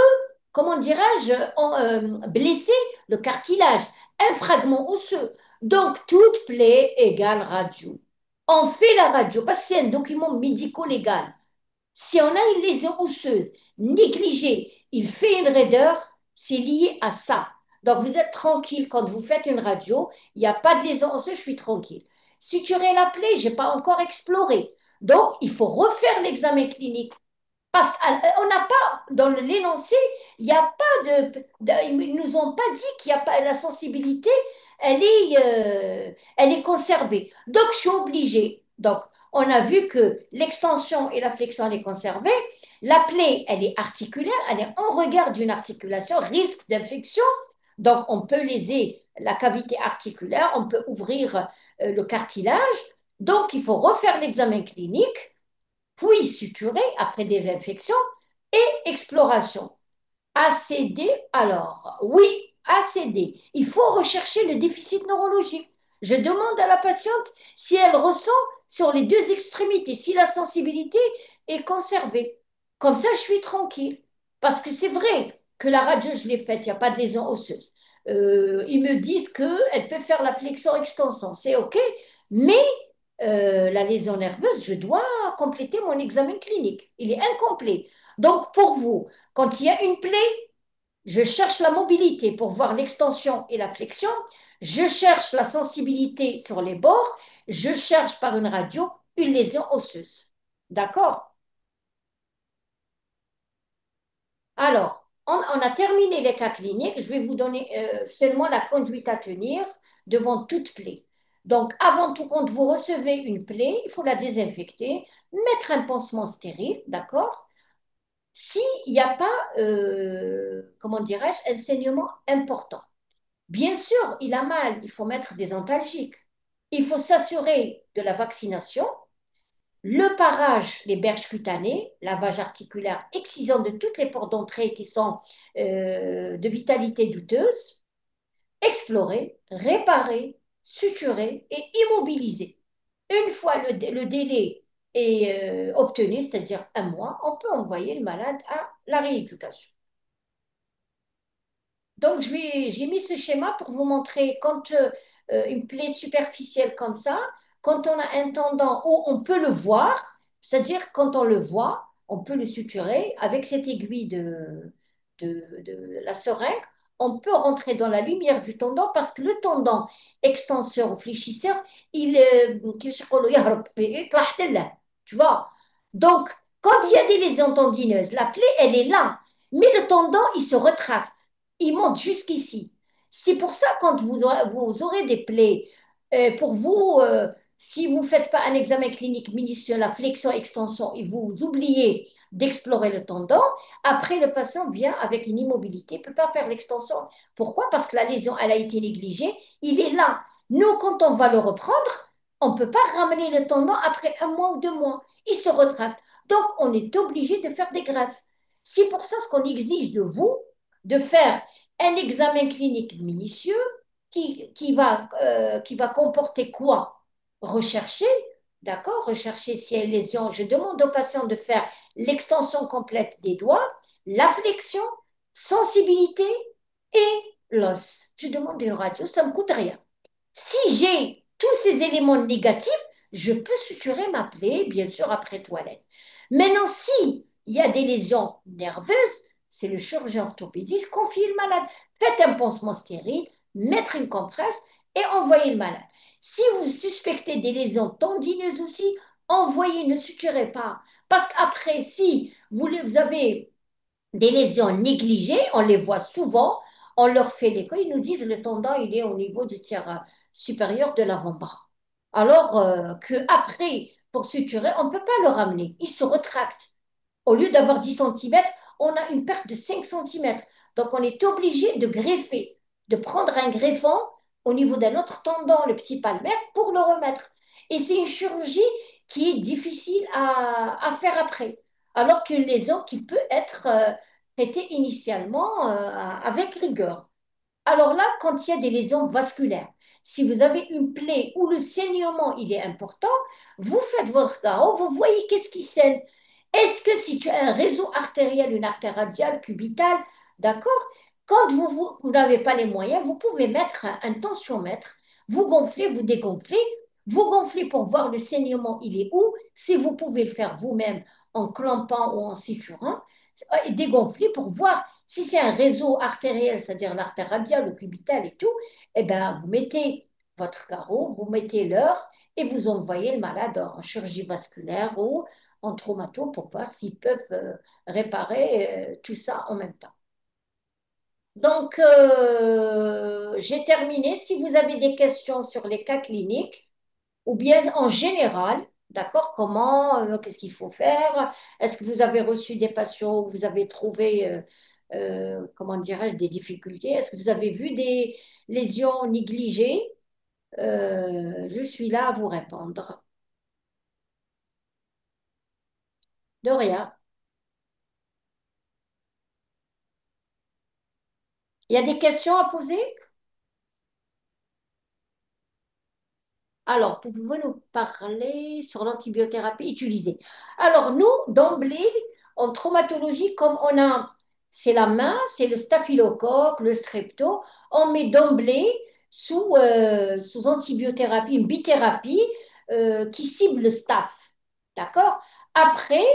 comment dirais-je, blesser le cartilage, un fragment osseux. Donc, toute plaie égale radio. On fait la radio parce que c'est un document médico-légal. Si on a une lésion osseuse négligée, il fait une raideur, c'est lié à ça. Donc vous êtes tranquille quand vous faites une radio, il n'y a pas de lésion osseuse, je suis tranquille. Suturer la plaie, je n'ai pas encore exploré. Donc il faut refaire l'examen clinique Parce qu'on n'a pas, dans l'énoncé, il n'y a pas ils nous ont pas dit qu'il n'y a pas la sensibilité, elle est conservée. Donc, je suis obligée. Donc, on a vu que l'extension et la flexion, elle est conservée. La plaie, elle est articulaire, elle est en regard d'une articulation, risque d'infection. Donc, on peut léser la cavité articulaire, on peut ouvrir le cartilage. Donc, il faut refaire l'examen clinique, puis suturer après désinfection et exploration. ACD, alors, oui, ACD. Il faut rechercher le déficit neurologique. Je demande à la patiente si elle ressent sur les deux extrémités, si la sensibilité est conservée. Comme ça, je suis tranquille. Parce que c'est vrai que la radio, je l'ai faite, il n'y a pas de lésion osseuse. Ils me disent qu'elle peut faire la flexion-extension, c'est OK, mais la lésion nerveuse, je dois compléter mon examen clinique. Il est incomplet. Donc, pour vous, quand il y a une plaie, je cherche la mobilité pour voir l'extension et la flexion. Je cherche la sensibilité sur les bords. Je cherche par une radio une lésion osseuse. D'accord? Alors, on a terminé les cas cliniques. Je vais vous donner seulement la conduite à tenir devant toute plaie. Donc, avant tout, quand vous recevez une plaie, il faut la désinfecter, mettre un pansement stérile, d'accord? S'il n'y a pas, comment dirais-je, un saignement important. Bien sûr, il a mal, il faut mettre des antalgiques. Il faut s'assurer de la vaccination, le parage, les berges cutanées, lavage articulaire, excision de toutes les portes d'entrée qui sont de vitalité douteuse, explorer, réparer, suturer et immobiliser. Une fois le délai est obtenu, c'est-à-dire un mois, on peut envoyer le malade à la rééducation. Donc, j'ai mis ce schéma pour vous montrer quand une plaie superficielle comme ça, quand on a un tendon où on peut le voir, c'est-à-dire quand on le voit, on peut le suturer avec cette aiguille de la seringue, on peut rentrer dans la lumière du tendon parce que le tendon extenseur ou fléchisseur, كيفاش يقولوا يهرب يطلع حتى tu vois. Donc, quand il y a des lésions tendineuses, la plaie, elle est là, mais le tendon, il se retracte, il monte jusqu'ici. C'est pour ça, quand vous aurez des plaies, pour vous, si vous ne faites pas un examen clinique minutieux, la flexion-extension, et vous oubliez d'explorer le tendon, après le patient vient avec une immobilité, il ne peut pas faire l'extension. Pourquoi? Parce que la lésion, elle a été négligée, il est là. Nous, quand on va le reprendre, on ne peut pas ramener le tendon après un mois ou 2 mois. Il se retracte. Donc, on est obligé de faire des greffes. C'est pour ça ce qu'on exige de vous, de faire un examen clinique minutieux qui va comporter quoi? Rechercher, d'accord? Rechercher s'il y a une lésion. Je demande au patient de faire l'extension complète des doigts, la flexion, sensibilité et l'os. Je demande une radio, ça ne me coûte rien. Si j'ai tous ces éléments négatifs, je peux suturer ma plaie, bien sûr, après toilette. Maintenant, si il y a des lésions nerveuses, c'est le chirurgien orthopédiste, confie le malade. Faites un pansement stérile, mettre une compresse et envoyez le malade. Si vous suspectez des lésions tendineuses aussi, envoyez, ne suturez pas. Parce qu'après, si vous avez des lésions négligées, on les voit souvent, on leur fait l'écho, ils nous disent le tendon, il est au niveau du tiers supérieur de l'avant-bras. Alors que après, pour suturer, on ne peut pas le ramener, il se retracte. Au lieu d'avoir 10 centimètres, on a une perte de 5 centimètres. Donc on est obligé de greffer, de prendre un greffon au niveau d'un autre tendon, le petit palmaire, pour le remettre. Et c'est une chirurgie qui est difficile à faire après, alors qu'une lésion qui peut être traitée initialement avec rigueur. Alors là, quand il y a des lésions vasculaires, si vous avez une plaie où le saignement il est important, vous faites votre carreau, vous voyez qu'est-ce qui saigne. Est-ce que si tu as un réseau artériel, une artère radiale, cubitale, d'accord, quand vous n'avez pas les moyens, vous pouvez mettre un tensiomètre, vous gonflez, vous dégonflez, vous gonflez pour voir le saignement, il est où, si vous pouvez le faire vous-même en clampant ou en suturant, et dégonfler pour voir si c'est un réseau artériel, c'est-à-dire l'artère radiale ou cubitale et tout, eh bien, vous mettez votre carreau, vous mettez l'heure et vous envoyez le malade en chirurgie vasculaire ou en traumato pour voir s'ils peuvent réparer tout ça en même temps. Donc, j'ai terminé. Si vous avez des questions sur les cas cliniques, ou bien en général, d'accord, comment, qu'est-ce qu'il faut faire? Est-ce que vous avez reçu des patients où vous avez trouvé, comment dirais-je, des difficultés? Est-ce que vous avez vu des lésions négligées? Je suis là à vous répondre. De rien. Il y a des questions à poser? Alors, pouvez-vous nous parler sur l'antibiothérapie utilisée? Alors, nous, d'emblée, en traumatologie, comme on a, c'est la main, c'est le staphylocoque, le strepto, on met d'emblée sous antibiothérapie, une bithérapie qui cible le staph. D'accord? Après,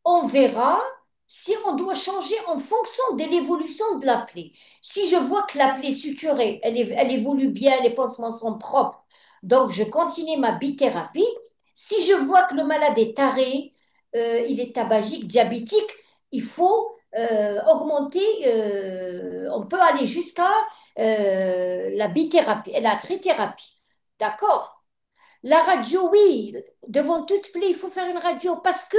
on verra si on doit changer en fonction de l'évolution de la plaie. Si je vois que la plaie suturée, elle évolue bien, les pansements sont propres, donc, je continue ma bithérapie. Si je vois que le malade est taré, il est tabagique, diabétique, il faut augmenter, on peut aller jusqu'à la bithérapie, la trithérapie. D'accord? La radio, oui, devant toute plaie, il faut faire une radio parce que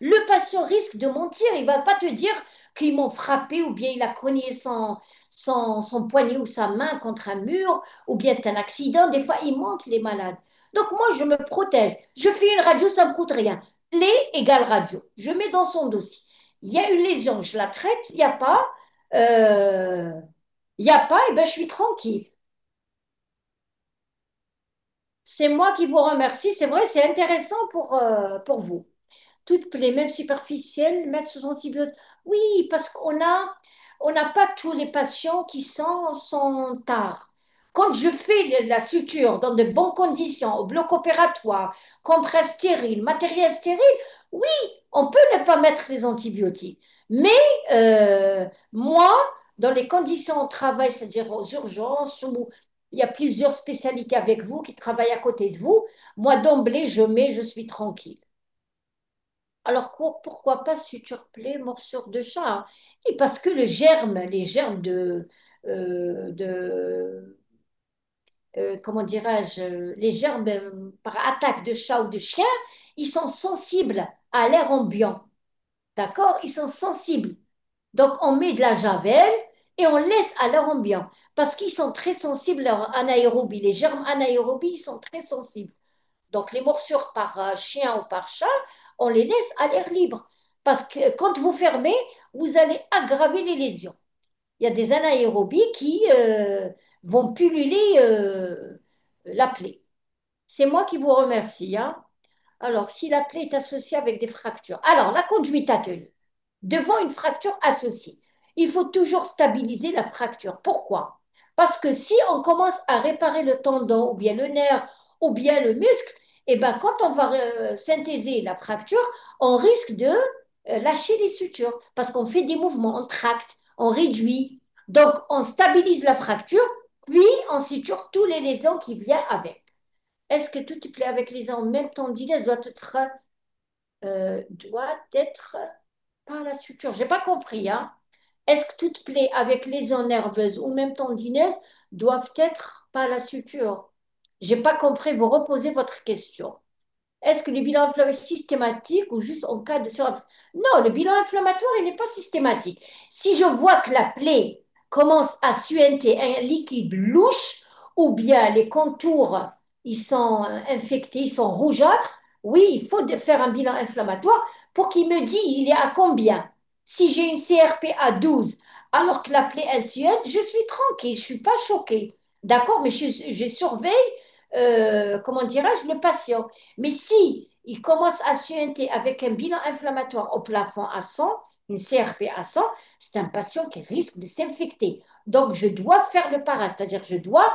le patient risque de mentir. Il ne va pas te dire qu'ils m'ont frappé ou bien il a cogné son poignet ou sa main contre un mur ou bien c'est un accident. Des fois, ils mentent, les malades. Donc, moi, je me protège. Je fais une radio, ça ne me coûte rien. Plaie égale radio. Je mets dans son dossier. Il y a une lésion, je la traite. Euh, il y a pas, et ben, je suis tranquille. C'est moi qui vous remercie. C'est vrai, c'est intéressant pour vous. Toute plaie, même superficielle, mettre sous antibiotiques. Oui, parce on n'a pas tous les patients qui sont tard. Quand je fais la suture dans de bonnes conditions, au bloc opératoire, compresse stérile, matériel stérile, oui, on peut ne pas mettre les antibiotiques. Mais moi, dans les conditions de travail, c'est-à-dire aux urgences, où il y a plusieurs spécialités avec vous qui travaillent à côté de vous, moi d'emblée, je suis tranquille. Alors pourquoi pas suture plaie, morsure de chat? Hein. Et parce que les germes de comment dirais-je, les germes par attaque de chat ou de chien, ils sont sensibles à l'air ambiant. D'accord? Ils sont sensibles. Donc on met de la javel et on laisse à l'air ambiant parce qu'ils sont très sensibles à anaérobie. Les germes anaérobies, ils sont très sensibles. Donc, les morsures par chien ou par chat, on les laisse à l'air libre. Parce que quand vous fermez, vous allez aggraver les lésions. Il y a des anaérobies qui vont pulluler la plaie. C'est moi qui vous remercie. Hein. Alors, si la plaie est associée avec des fractures. Alors, la conduite à tenir. Devant une fracture associée, il faut toujours stabiliser la fracture. Pourquoi? Parce que si on commence à réparer le tendon ou bien le nerf ou bien le muscle, eh ben, quand on va synthéser la fracture, on risque de lâcher les sutures parce qu'on fait des mouvements, on tracte, on réduit. Donc, on stabilise la fracture, puis on suture tous les lésions qui viennent avec. Est-ce que tout plaît avec les en même tendinesse doit être par la suture? J'ai pas compris, hein? Est-ce que toute plaie avec lésion nerveuse ou même tendineuses doivent être par la suture? J'ai pas compris. Vous reposez votre question. Est-ce que le bilan inflammatoire est systématique ou juste en cas de surinflammation? Non, le bilan inflammatoire, il n'est pas systématique. Si je vois que la plaie commence à suinter un liquide louche ou bien les contours, ils sont infectés, ils sont rougeâtres, oui, il faut faire un bilan inflammatoire pour qu'il me dise il est à combien. Si j'ai une CRP à 12 alors que la plaie est suinte, je suis tranquille, je ne suis pas choquée. D'accord, mais je surveille, comment dirais-je, le patient. Mais si il commence à suinter avec un bilan inflammatoire au plafond à 100, une CRP à 100, c'est un patient qui risque de s'infecter. Donc, je dois faire le para, c'est-à-dire je dois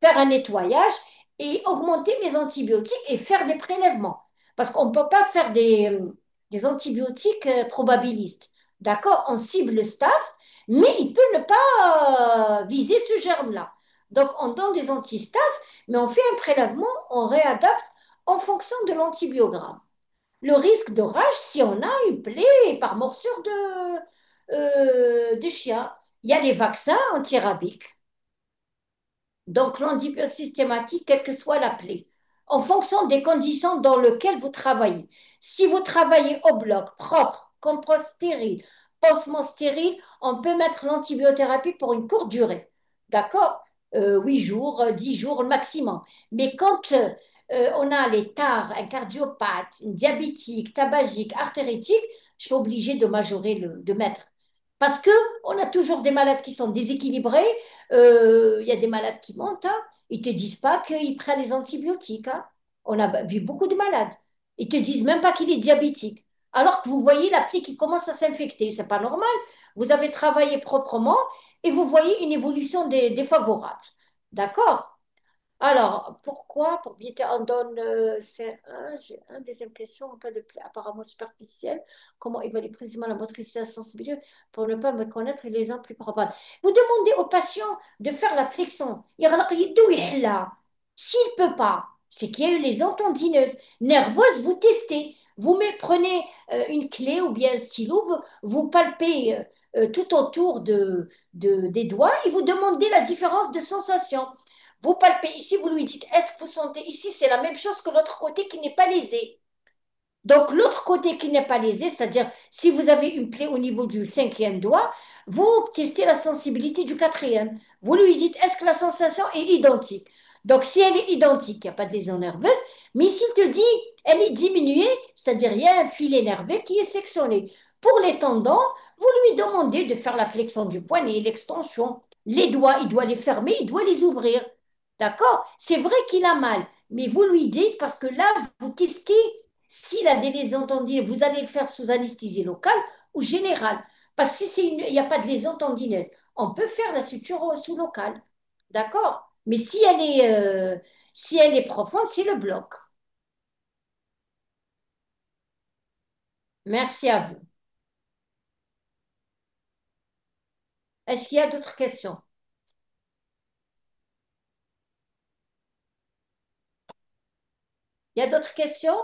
faire un nettoyage et augmenter mes antibiotiques et faire des prélèvements. Parce qu'on ne peut pas faire des antibiotiques probabilistes. D'accord? On cible le staph, mais il peut ne pas viser ce germe-là. Donc, on donne des antistaphes, mais on fait un prélèvement, on réadapte en fonction de l'antibiogramme. le risque de rage si on a une plaie par morsure de chien. Il y a les vaccins antirabiques. Donc, l'antibiotique systématique, quelle que soit la plaie, en fonction des conditions dans lesquelles vous travaillez. Si vous travaillez au bloc, propre, compost stérile, pansement stérile, on peut mettre l'antibiothérapie pour une courte durée. D'accord? 8 jours, 10 jours le maximum. Mais quand on a les tares, un cardiopathe, une diabétique, tabagique, artéritique, je suis obligée de majorer, de mettre. Parce que on a toujours des malades qui sont déséquilibrés. Il y a des malades qui montent. Hein. Ils ne te disent pas qu'ils prennent les antibiotiques. Hein. On a vu beaucoup de malades. Ils ne te disent même pas qu'il est diabétique. Alors que vous voyez la plaie qui commence à s'infecter. Ce n'est pas normal. Vous avez travaillé proprement et vous voyez une évolution défavorable. D'accord? Alors, pourquoi, pour bien on donne, c'est un, j'ai un deuxième question en cas de plaie apparemment superficielle, comment évaluer précisément la motricité et la sensibilité pour ne pas me connaître et les gens plus probables. Vous demandez au patient de faire la flexion. يغلق يده ويحلها. S'il ne peut pas, c'est qu'il y a eu les entendineuses nerveuses, vous testez. Vous prenez une clé ou bien un stylo, vous palpez tout autour des doigts et vous demandez la différence de sensation. Vous palpez ici, vous lui dites, est-ce que vous sentez ici, c'est la même chose que l'autre côté qui n'est pas lésé. Donc, l'autre côté qui n'est pas lésé, c'est-à-dire si vous avez une plaie au niveau du cinquième doigt, vous testez la sensibilité du quatrième. Vous lui dites, est-ce que la sensation est identique? Donc, si elle est identique, il n'y a pas de lésion nerveuse, mais s'il te dit, elle est diminuée, c'est-à-dire il y a un filet nerveux qui est sectionné. Pour les tendons, vous lui demandez de faire la flexion du poignet, l'extension. Les doigts, il doit les fermer, il doit les ouvrir. D'accord? C'est vrai qu'il a mal, mais vous lui dites, parce que là, vous testez s'il a des lésions tendineuses, vous allez le faire sous anesthésie locale ou générale. Parce que si il n'y a pas de lésion tendineuse, on peut faire la suture sous locale. D'accord? Mais si elle est profonde, c'est le bloc. Merci à vous. Est-ce qu'il y a d'autres questions? Il y a d'autres questions?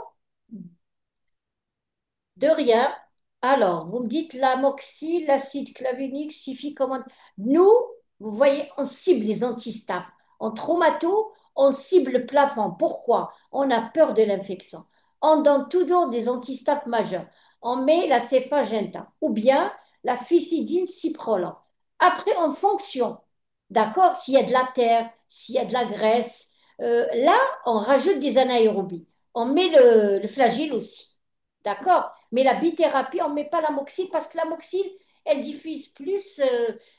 De rien. Alors, vous me dites l'amoxyl, l'acide clavulnique suffit comment? Nous, vous voyez, on cible les antistaphs. En traumato, on cible le plafond. Pourquoi? On a peur de l'infection. On donne toujours des antistaphs majeurs. On met la cefagenta ou bien la fusidine ciprolol. Après, en fonction, d'accord, s'il y a de la terre, s'il y a de la graisse, là, on rajoute des anaérobies. On met le flagelle aussi. D'accord? Mais la bithérapie, on ne met pas l'amoxyl parce que l'amoxyl, elle diffuse plus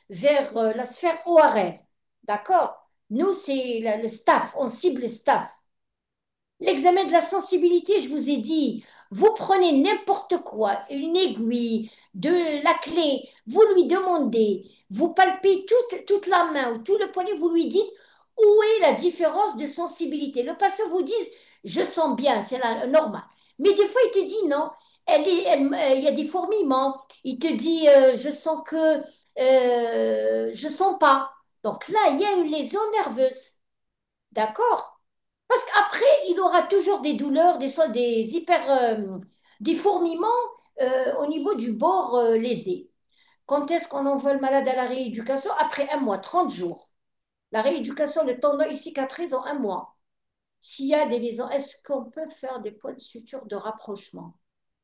vers la sphère ORL. D'accord? Nous, c'est le staph, on cible le staph. L'examen de la sensibilité, je vous ai dit, vous prenez n'importe quoi, une aiguille, de la clé, vous lui demandez, vous palpez toute la main ou tout le poignet, vous lui dites où est la différence de sensibilité. Le patient vous dit, je sens bien, c'est la normal. Mais des fois, il te dit non, il y a des fourmillements. Il te dit, je sens que je sens pas. Donc là, il y a une lésion nerveuse. D'accord? Parce qu'après, il aura toujours des douleurs, des fourmillements au niveau du bord lésé. Quand est-ce qu'on envoie le malade à la rééducation? Après un mois, 30 jours. La rééducation, le tendon, il cicatrise en un mois. S'il y a des lésions, est-ce qu'on peut faire des points de suture de rapprochement?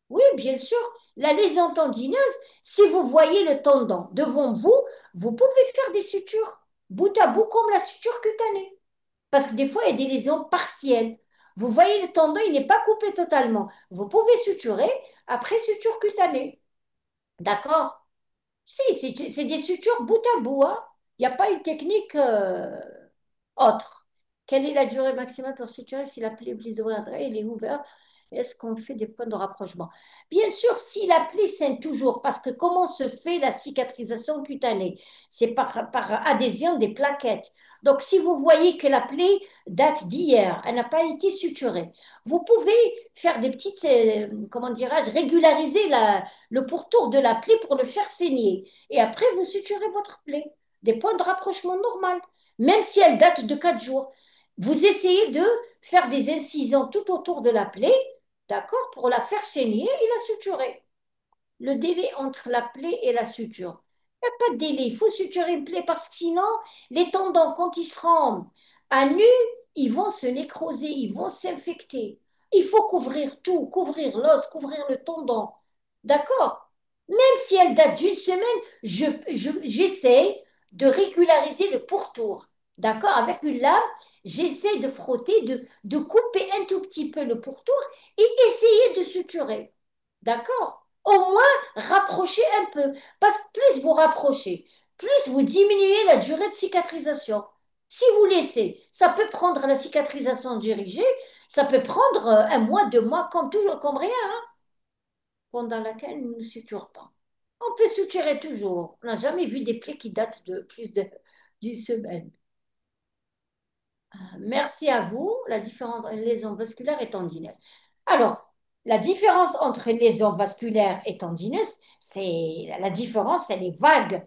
Oui, bien sûr. La lésion tendineuse, si vous voyez le tendon devant vous, vous pouvez faire des sutures bout à bout comme la suture cutanée. Parce que des fois, il y a des lésions partielles. Vous voyez, le tendon, il n'est pas coupé totalement. Vous pouvez suturer après suture cutanée. D'accord? Si, c'est des sutures bout à bout. Hein. Il n'y a pas une technique autre. Quelle est la durée maximale pour suturer si la plaie oublie d'ouvrir un trait, il est ouvert? Est-ce qu'on fait des points de rapprochement? Bien sûr, si la plaie saigne toujours, parce que comment se fait la cicatrisation cutanée? C'est par adhésion des plaquettes. Donc, si vous voyez que la plaie date d'hier, elle n'a pas été suturée, vous pouvez faire des petites, comment dirais-je, régulariser le pourtour de la plaie pour le faire saigner. Et après, vous suturez votre plaie. Des points de rapprochement normal même si elle date de 4 jours. Vous essayez de faire des incisions tout autour de la plaie d'accord, pour la faire saigner et la suturer. Le délai entre la plaie et la suture. Il n'y a pas de délai, il faut suturer une plaie parce que sinon, les tendons, quand ils seront à nu, ils vont se nécroser, ils vont s'infecter. Il faut couvrir tout, couvrir l'os, couvrir le tendon. D'accord? Même si elle date d'une semaine, j'essaie de régulariser le pourtour. D'accord? Avec une lame, j'essaie de frotter, de couper un tout petit peu le pourtour et essayer de suturer. D'accord? Au moins, rapprochez un peu. Parce que plus vous rapprochez, plus vous diminuez la durée de cicatrisation. Si vous laissez, ça peut prendre la cicatrisation dirigée, ça peut prendre un mois, 2 mois, comme toujours, comme rien, pendant laquelle on ne suture pas. On peut suturer toujours. On n'a jamais vu des plaies qui datent de plus d'une semaine. Merci à vous. La différence entre une lésion vasculaire et tendineuse. Alors, la différence entre une lésion vasculaire et tendineuse, c'est la différence, elle est vague.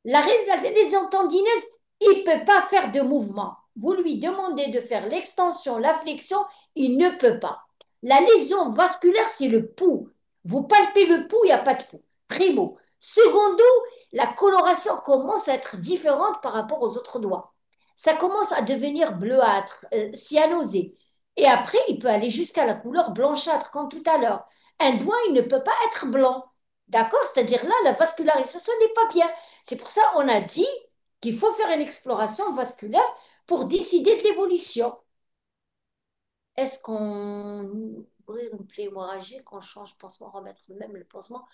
La lésion tendineuse, il ne peut pas faire de mouvement. Vous lui demandez de faire l'extension, la flexion, il ne peut pas. La lésion vasculaire, c'est le pouls. Vous palpez le pouls, il n'y a pas de pouls. Primo. Secondo, la coloration commence à être différente par rapport aux autres doigts. Ça commence à devenir bleuâtre, cyanosé. Et après, il peut aller jusqu'à la couleur blanchâtre, comme tout à l'heure. Un doigt, il ne peut pas être blanc. D'accord? C'est-à-dire là, la vascularisation n'est pas bien. C'est pour ça qu'on a dit qu'il faut faire une exploration vasculaire pour décider de l'évolution. Est-ce qu'on ouvrir une plaie hémorragique, on change pansement, remettre même le pansement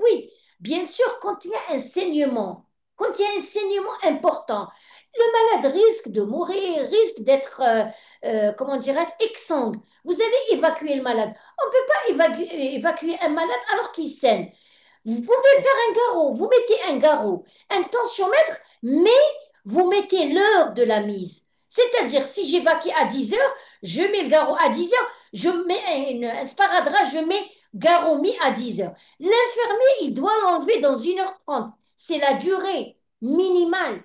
Oui, bien sûr, quand il y a un saignement, quand il y a un saignement important, le malade risque de mourir, risque d'être, comment dirais-je, exsangue. Vous allez évacuer le malade. On ne peut pas évacuer un malade alors qu'il saigne. Vous pouvez faire un garrot, vous mettez un garrot, un tensiomètre, mais vous mettez l'heure de la mise. C'est-à-dire, si j'évacue à 10 heures, je mets le garrot à 10 heures, je mets un sparadrap, je mets garrot mis à 10 heures. L'infirmier, il doit l'enlever dans 1h30. C'est la durée minimale.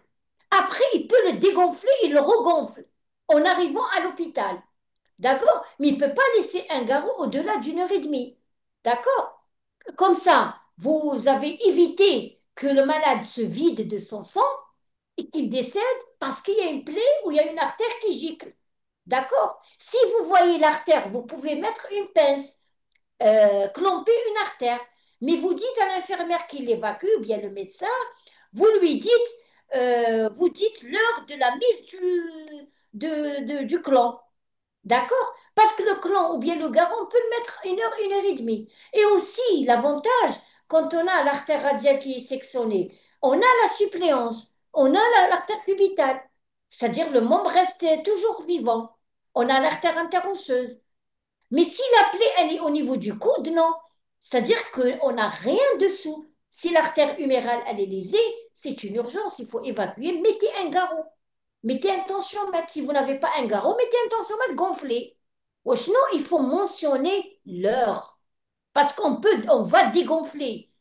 Après, il peut le dégonfler, il le regonfle en arrivant à l'hôpital. D'accord? Mais il ne peut pas laisser un garrot au-delà d'1h30. D'accord? Comme ça, vous avez évité que le malade se vide de son sang et qu'il décède parce qu'il y a une plaie ou il y a une artère qui gicle. D'accord? Si vous voyez l'artère, vous pouvez mettre une pince, clamper une artère. Mais vous dites à l'infirmière qui l'évacue, ou bien le médecin, vous lui dites, vous dites l'heure de la mise du clan. D'accord? Parce que le clan ou bien le garrot, on peut le mettre 1 heure, 1h30. Et aussi, l'avantage, quand on a l'artère radiale qui est sectionnée, on a la suppléance, on a l'artère cubitale, c'est-à-dire le membre reste toujours vivant. On a l'artère interosseuse. Mais si la plaie, elle est au niveau du coude, non. C'est-à-dire qu'on n'a rien dessous. Si l'artère humérale, elle est lésée, c'est une urgence, il faut évacuer. Mettez un garrot. Mettez un tensiomètre. Si vous n'avez pas un garrot, mettez un tensiomètre gonflé. Ou sinon, il faut mentionner l'heure. Parce on va dégonfler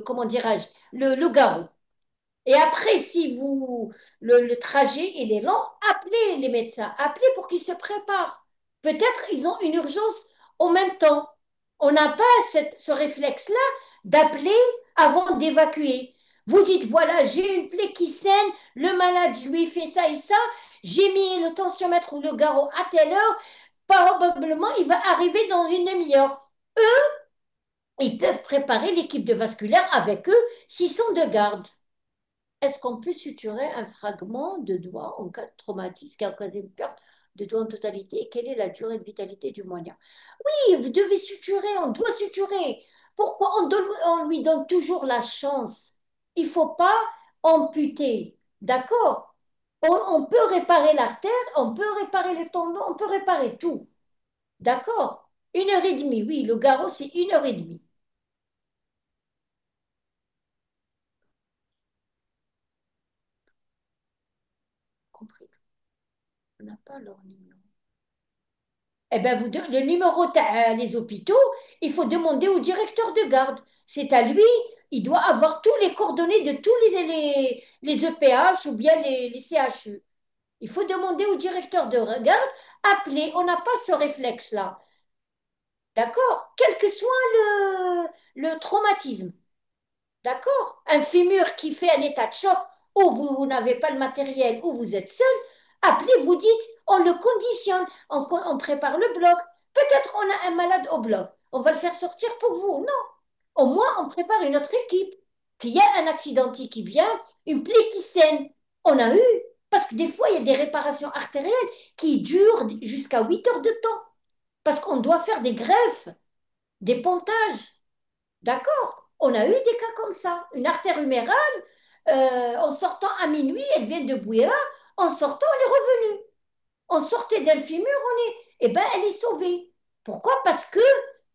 comment dirais-je, le garrot. Et après, si le trajet il est lent, appelez les médecins, appelez pour qu'ils se préparent. Peut-être ils ont une urgence en même temps. On n'a pas ce réflexe-là d'appeler avant d'évacuer. Vous dites, voilà, j'ai une plaie qui saigne, le malade, je lui ai fait ça et ça, j'ai mis le tensiomètre ou le garrot à telle heure, probablement il va arriver dans une demi-heure. Ils peuvent préparer l'équipe de vasculaire avec eux s'ils sont de garde. Est-ce qu'on peut suturer un fragment de doigt en cas de traumatisme qui a causé une perte de doigt en totalité? Et quelle est la durée de vitalité du moignard? Oui, vous devez suturer, on doit suturer. Pourquoi on lui donne toujours la chance? Il ne faut pas amputer, d'accord? On peut réparer l'artère, on peut réparer le tendon, on peut réparer tout, d'accord? 1 heure et demie, oui, le garrot, c'est 1 heure et demie. Compris. On n'a pas leur numéro. Eh ben, le numéro les hôpitaux, il faut demander au directeur de garde. C'est à lui, il doit avoir tous les coordonnées de tous les EPH ou bien les CHU. Il faut demander au directeur de garde, appeler. On n'a pas ce réflexe-là. D'accord? Quel que soit le traumatisme. D'accord? Un fémur qui fait un état de choc, ou vous n'avez pas le matériel, ou vous êtes seul, appelez, vous dites, on le conditionne, on prépare le bloc. Peut-être on a un malade au bloc, on va le faire sortir pour vous. Non, au moins on prépare une autre équipe. Qu'il y a un accidenté qui vient, une plaie qui saigne. On a eu, parce que des fois il y a des réparations artérielles qui durent jusqu'à 8 heures de temps, parce qu'on doit faire des greffes, des pontages. D'accord? On a eu des cas comme ça. Une artère humérale, en sortant à minuit, elle vient de Bouira, en sortant, elle est revenue. On sortait d'un fémur, eh ben, elle est sauvée. Pourquoi? Parce que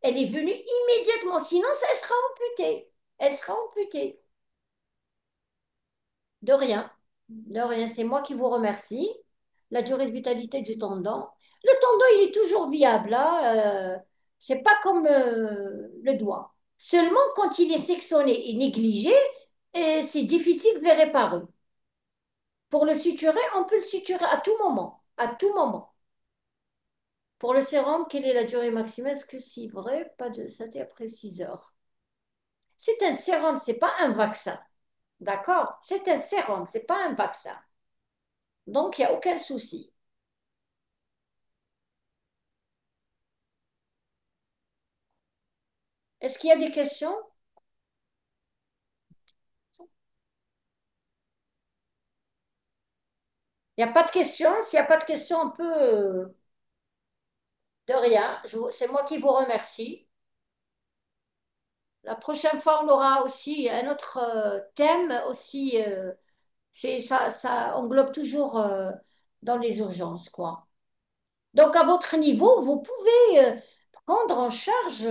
elle est venue immédiatement, sinon ça, elle sera amputée. Elle sera amputée. De rien. De rien. C'est moi qui vous remercie. La durée de vitalité du tendon. Le tendon, il est toujours viable, hein. C'est pas comme le doigt. Seulement quand il est sectionné et négligé, c'est difficile de le réparer. Pour le suturer, on peut le suturer à tout moment. À tout moment. Pour le sérum, quelle est la durée maximale? Est-ce que c'est vrai? Pas de ça dit après 6 heures. C'est un sérum, c'est pas un vaccin. D'accord? C'est un sérum, c'est pas un vaccin. Donc, il n'y a aucun souci. Est-ce qu'il y a des questions? Il n'y a pas de questions. S'il n'y a pas de questions, on peut de rien. C'est moi qui vous remercie. La prochaine fois, on aura aussi un autre thème aussi. Ça englobe toujours dans les urgences, quoi. Donc, à votre niveau, vous pouvez prendre en charge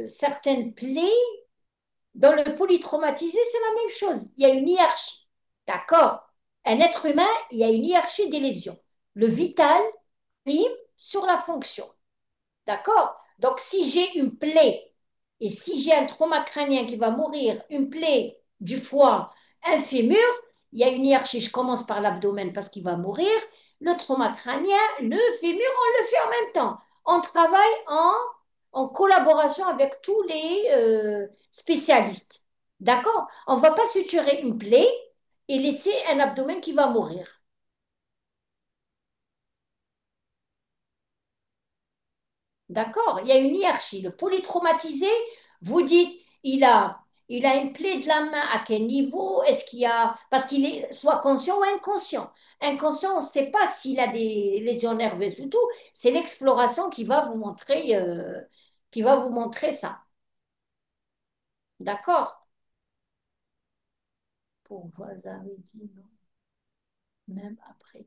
certaines plaies. Dans le polytraumatisé, c'est la même chose. Il y a une hiérarchie. D'accord? Un être humain, il y a une hiérarchie des lésions. Le vital prime sur la fonction. D'accord? Donc, si j'ai une plaie et si j'ai un trauma crânien qui va mourir, une plaie du foie, un fémur, il y a une hiérarchie. Je commence par l'abdomen parce qu'il va mourir. Le trauma crânien, le fémur, on le fait en même temps. On travaille en collaboration avec tous les spécialistes. D'accord? On ne va pas suturer une plaie et laisser un abdomen qui va mourir. D'accord? Il y a une hiérarchie. Le polytraumatisé, vous dites, il a une plaie de la main à quel niveau? Est-ce qu'il y a. Parce qu'il est soit conscient ou inconscient. Inconscient, on ne sait pas s'il a des lésions nerveuses ou tout. C'est l'exploration qui va vous montrer ça. D'accord? Pour vous avez dit non, même après.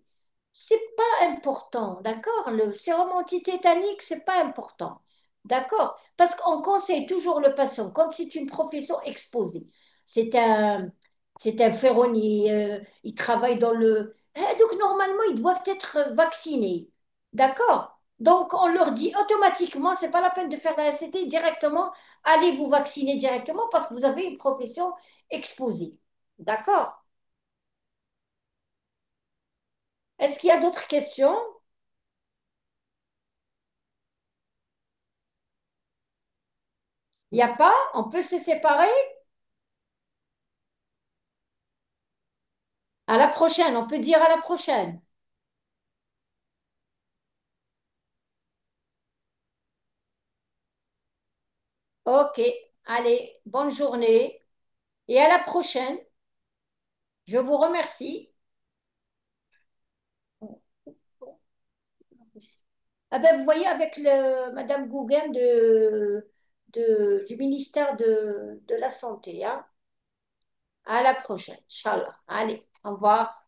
C'est pas important, d'accord? Le sérum antitétanique, c'est pas important, d'accord? Parce qu'on conseille toujours le patient, comme c'est une profession exposée. C'est un, c'est un ferronnier, il travaille dans le. Donc, normalement, ils doivent être vaccinés, d'accord? Donc, on leur dit automatiquement, c'est pas la peine de faire la ACT directement, allez vous vacciner directement parce que vous avez une profession exposée, d'accord? Est-ce qu'il y a d'autres questions? Il n'y a pas? On peut se séparer? À la prochaine, on peut dire à la prochaine. Ok, allez, bonne journée et à la prochaine. Je vous remercie. Ah ben, vous voyez, avec Madame Gougen du ministère de la Santé, hein. À la prochaine, Inch'Allah. Allez, au revoir.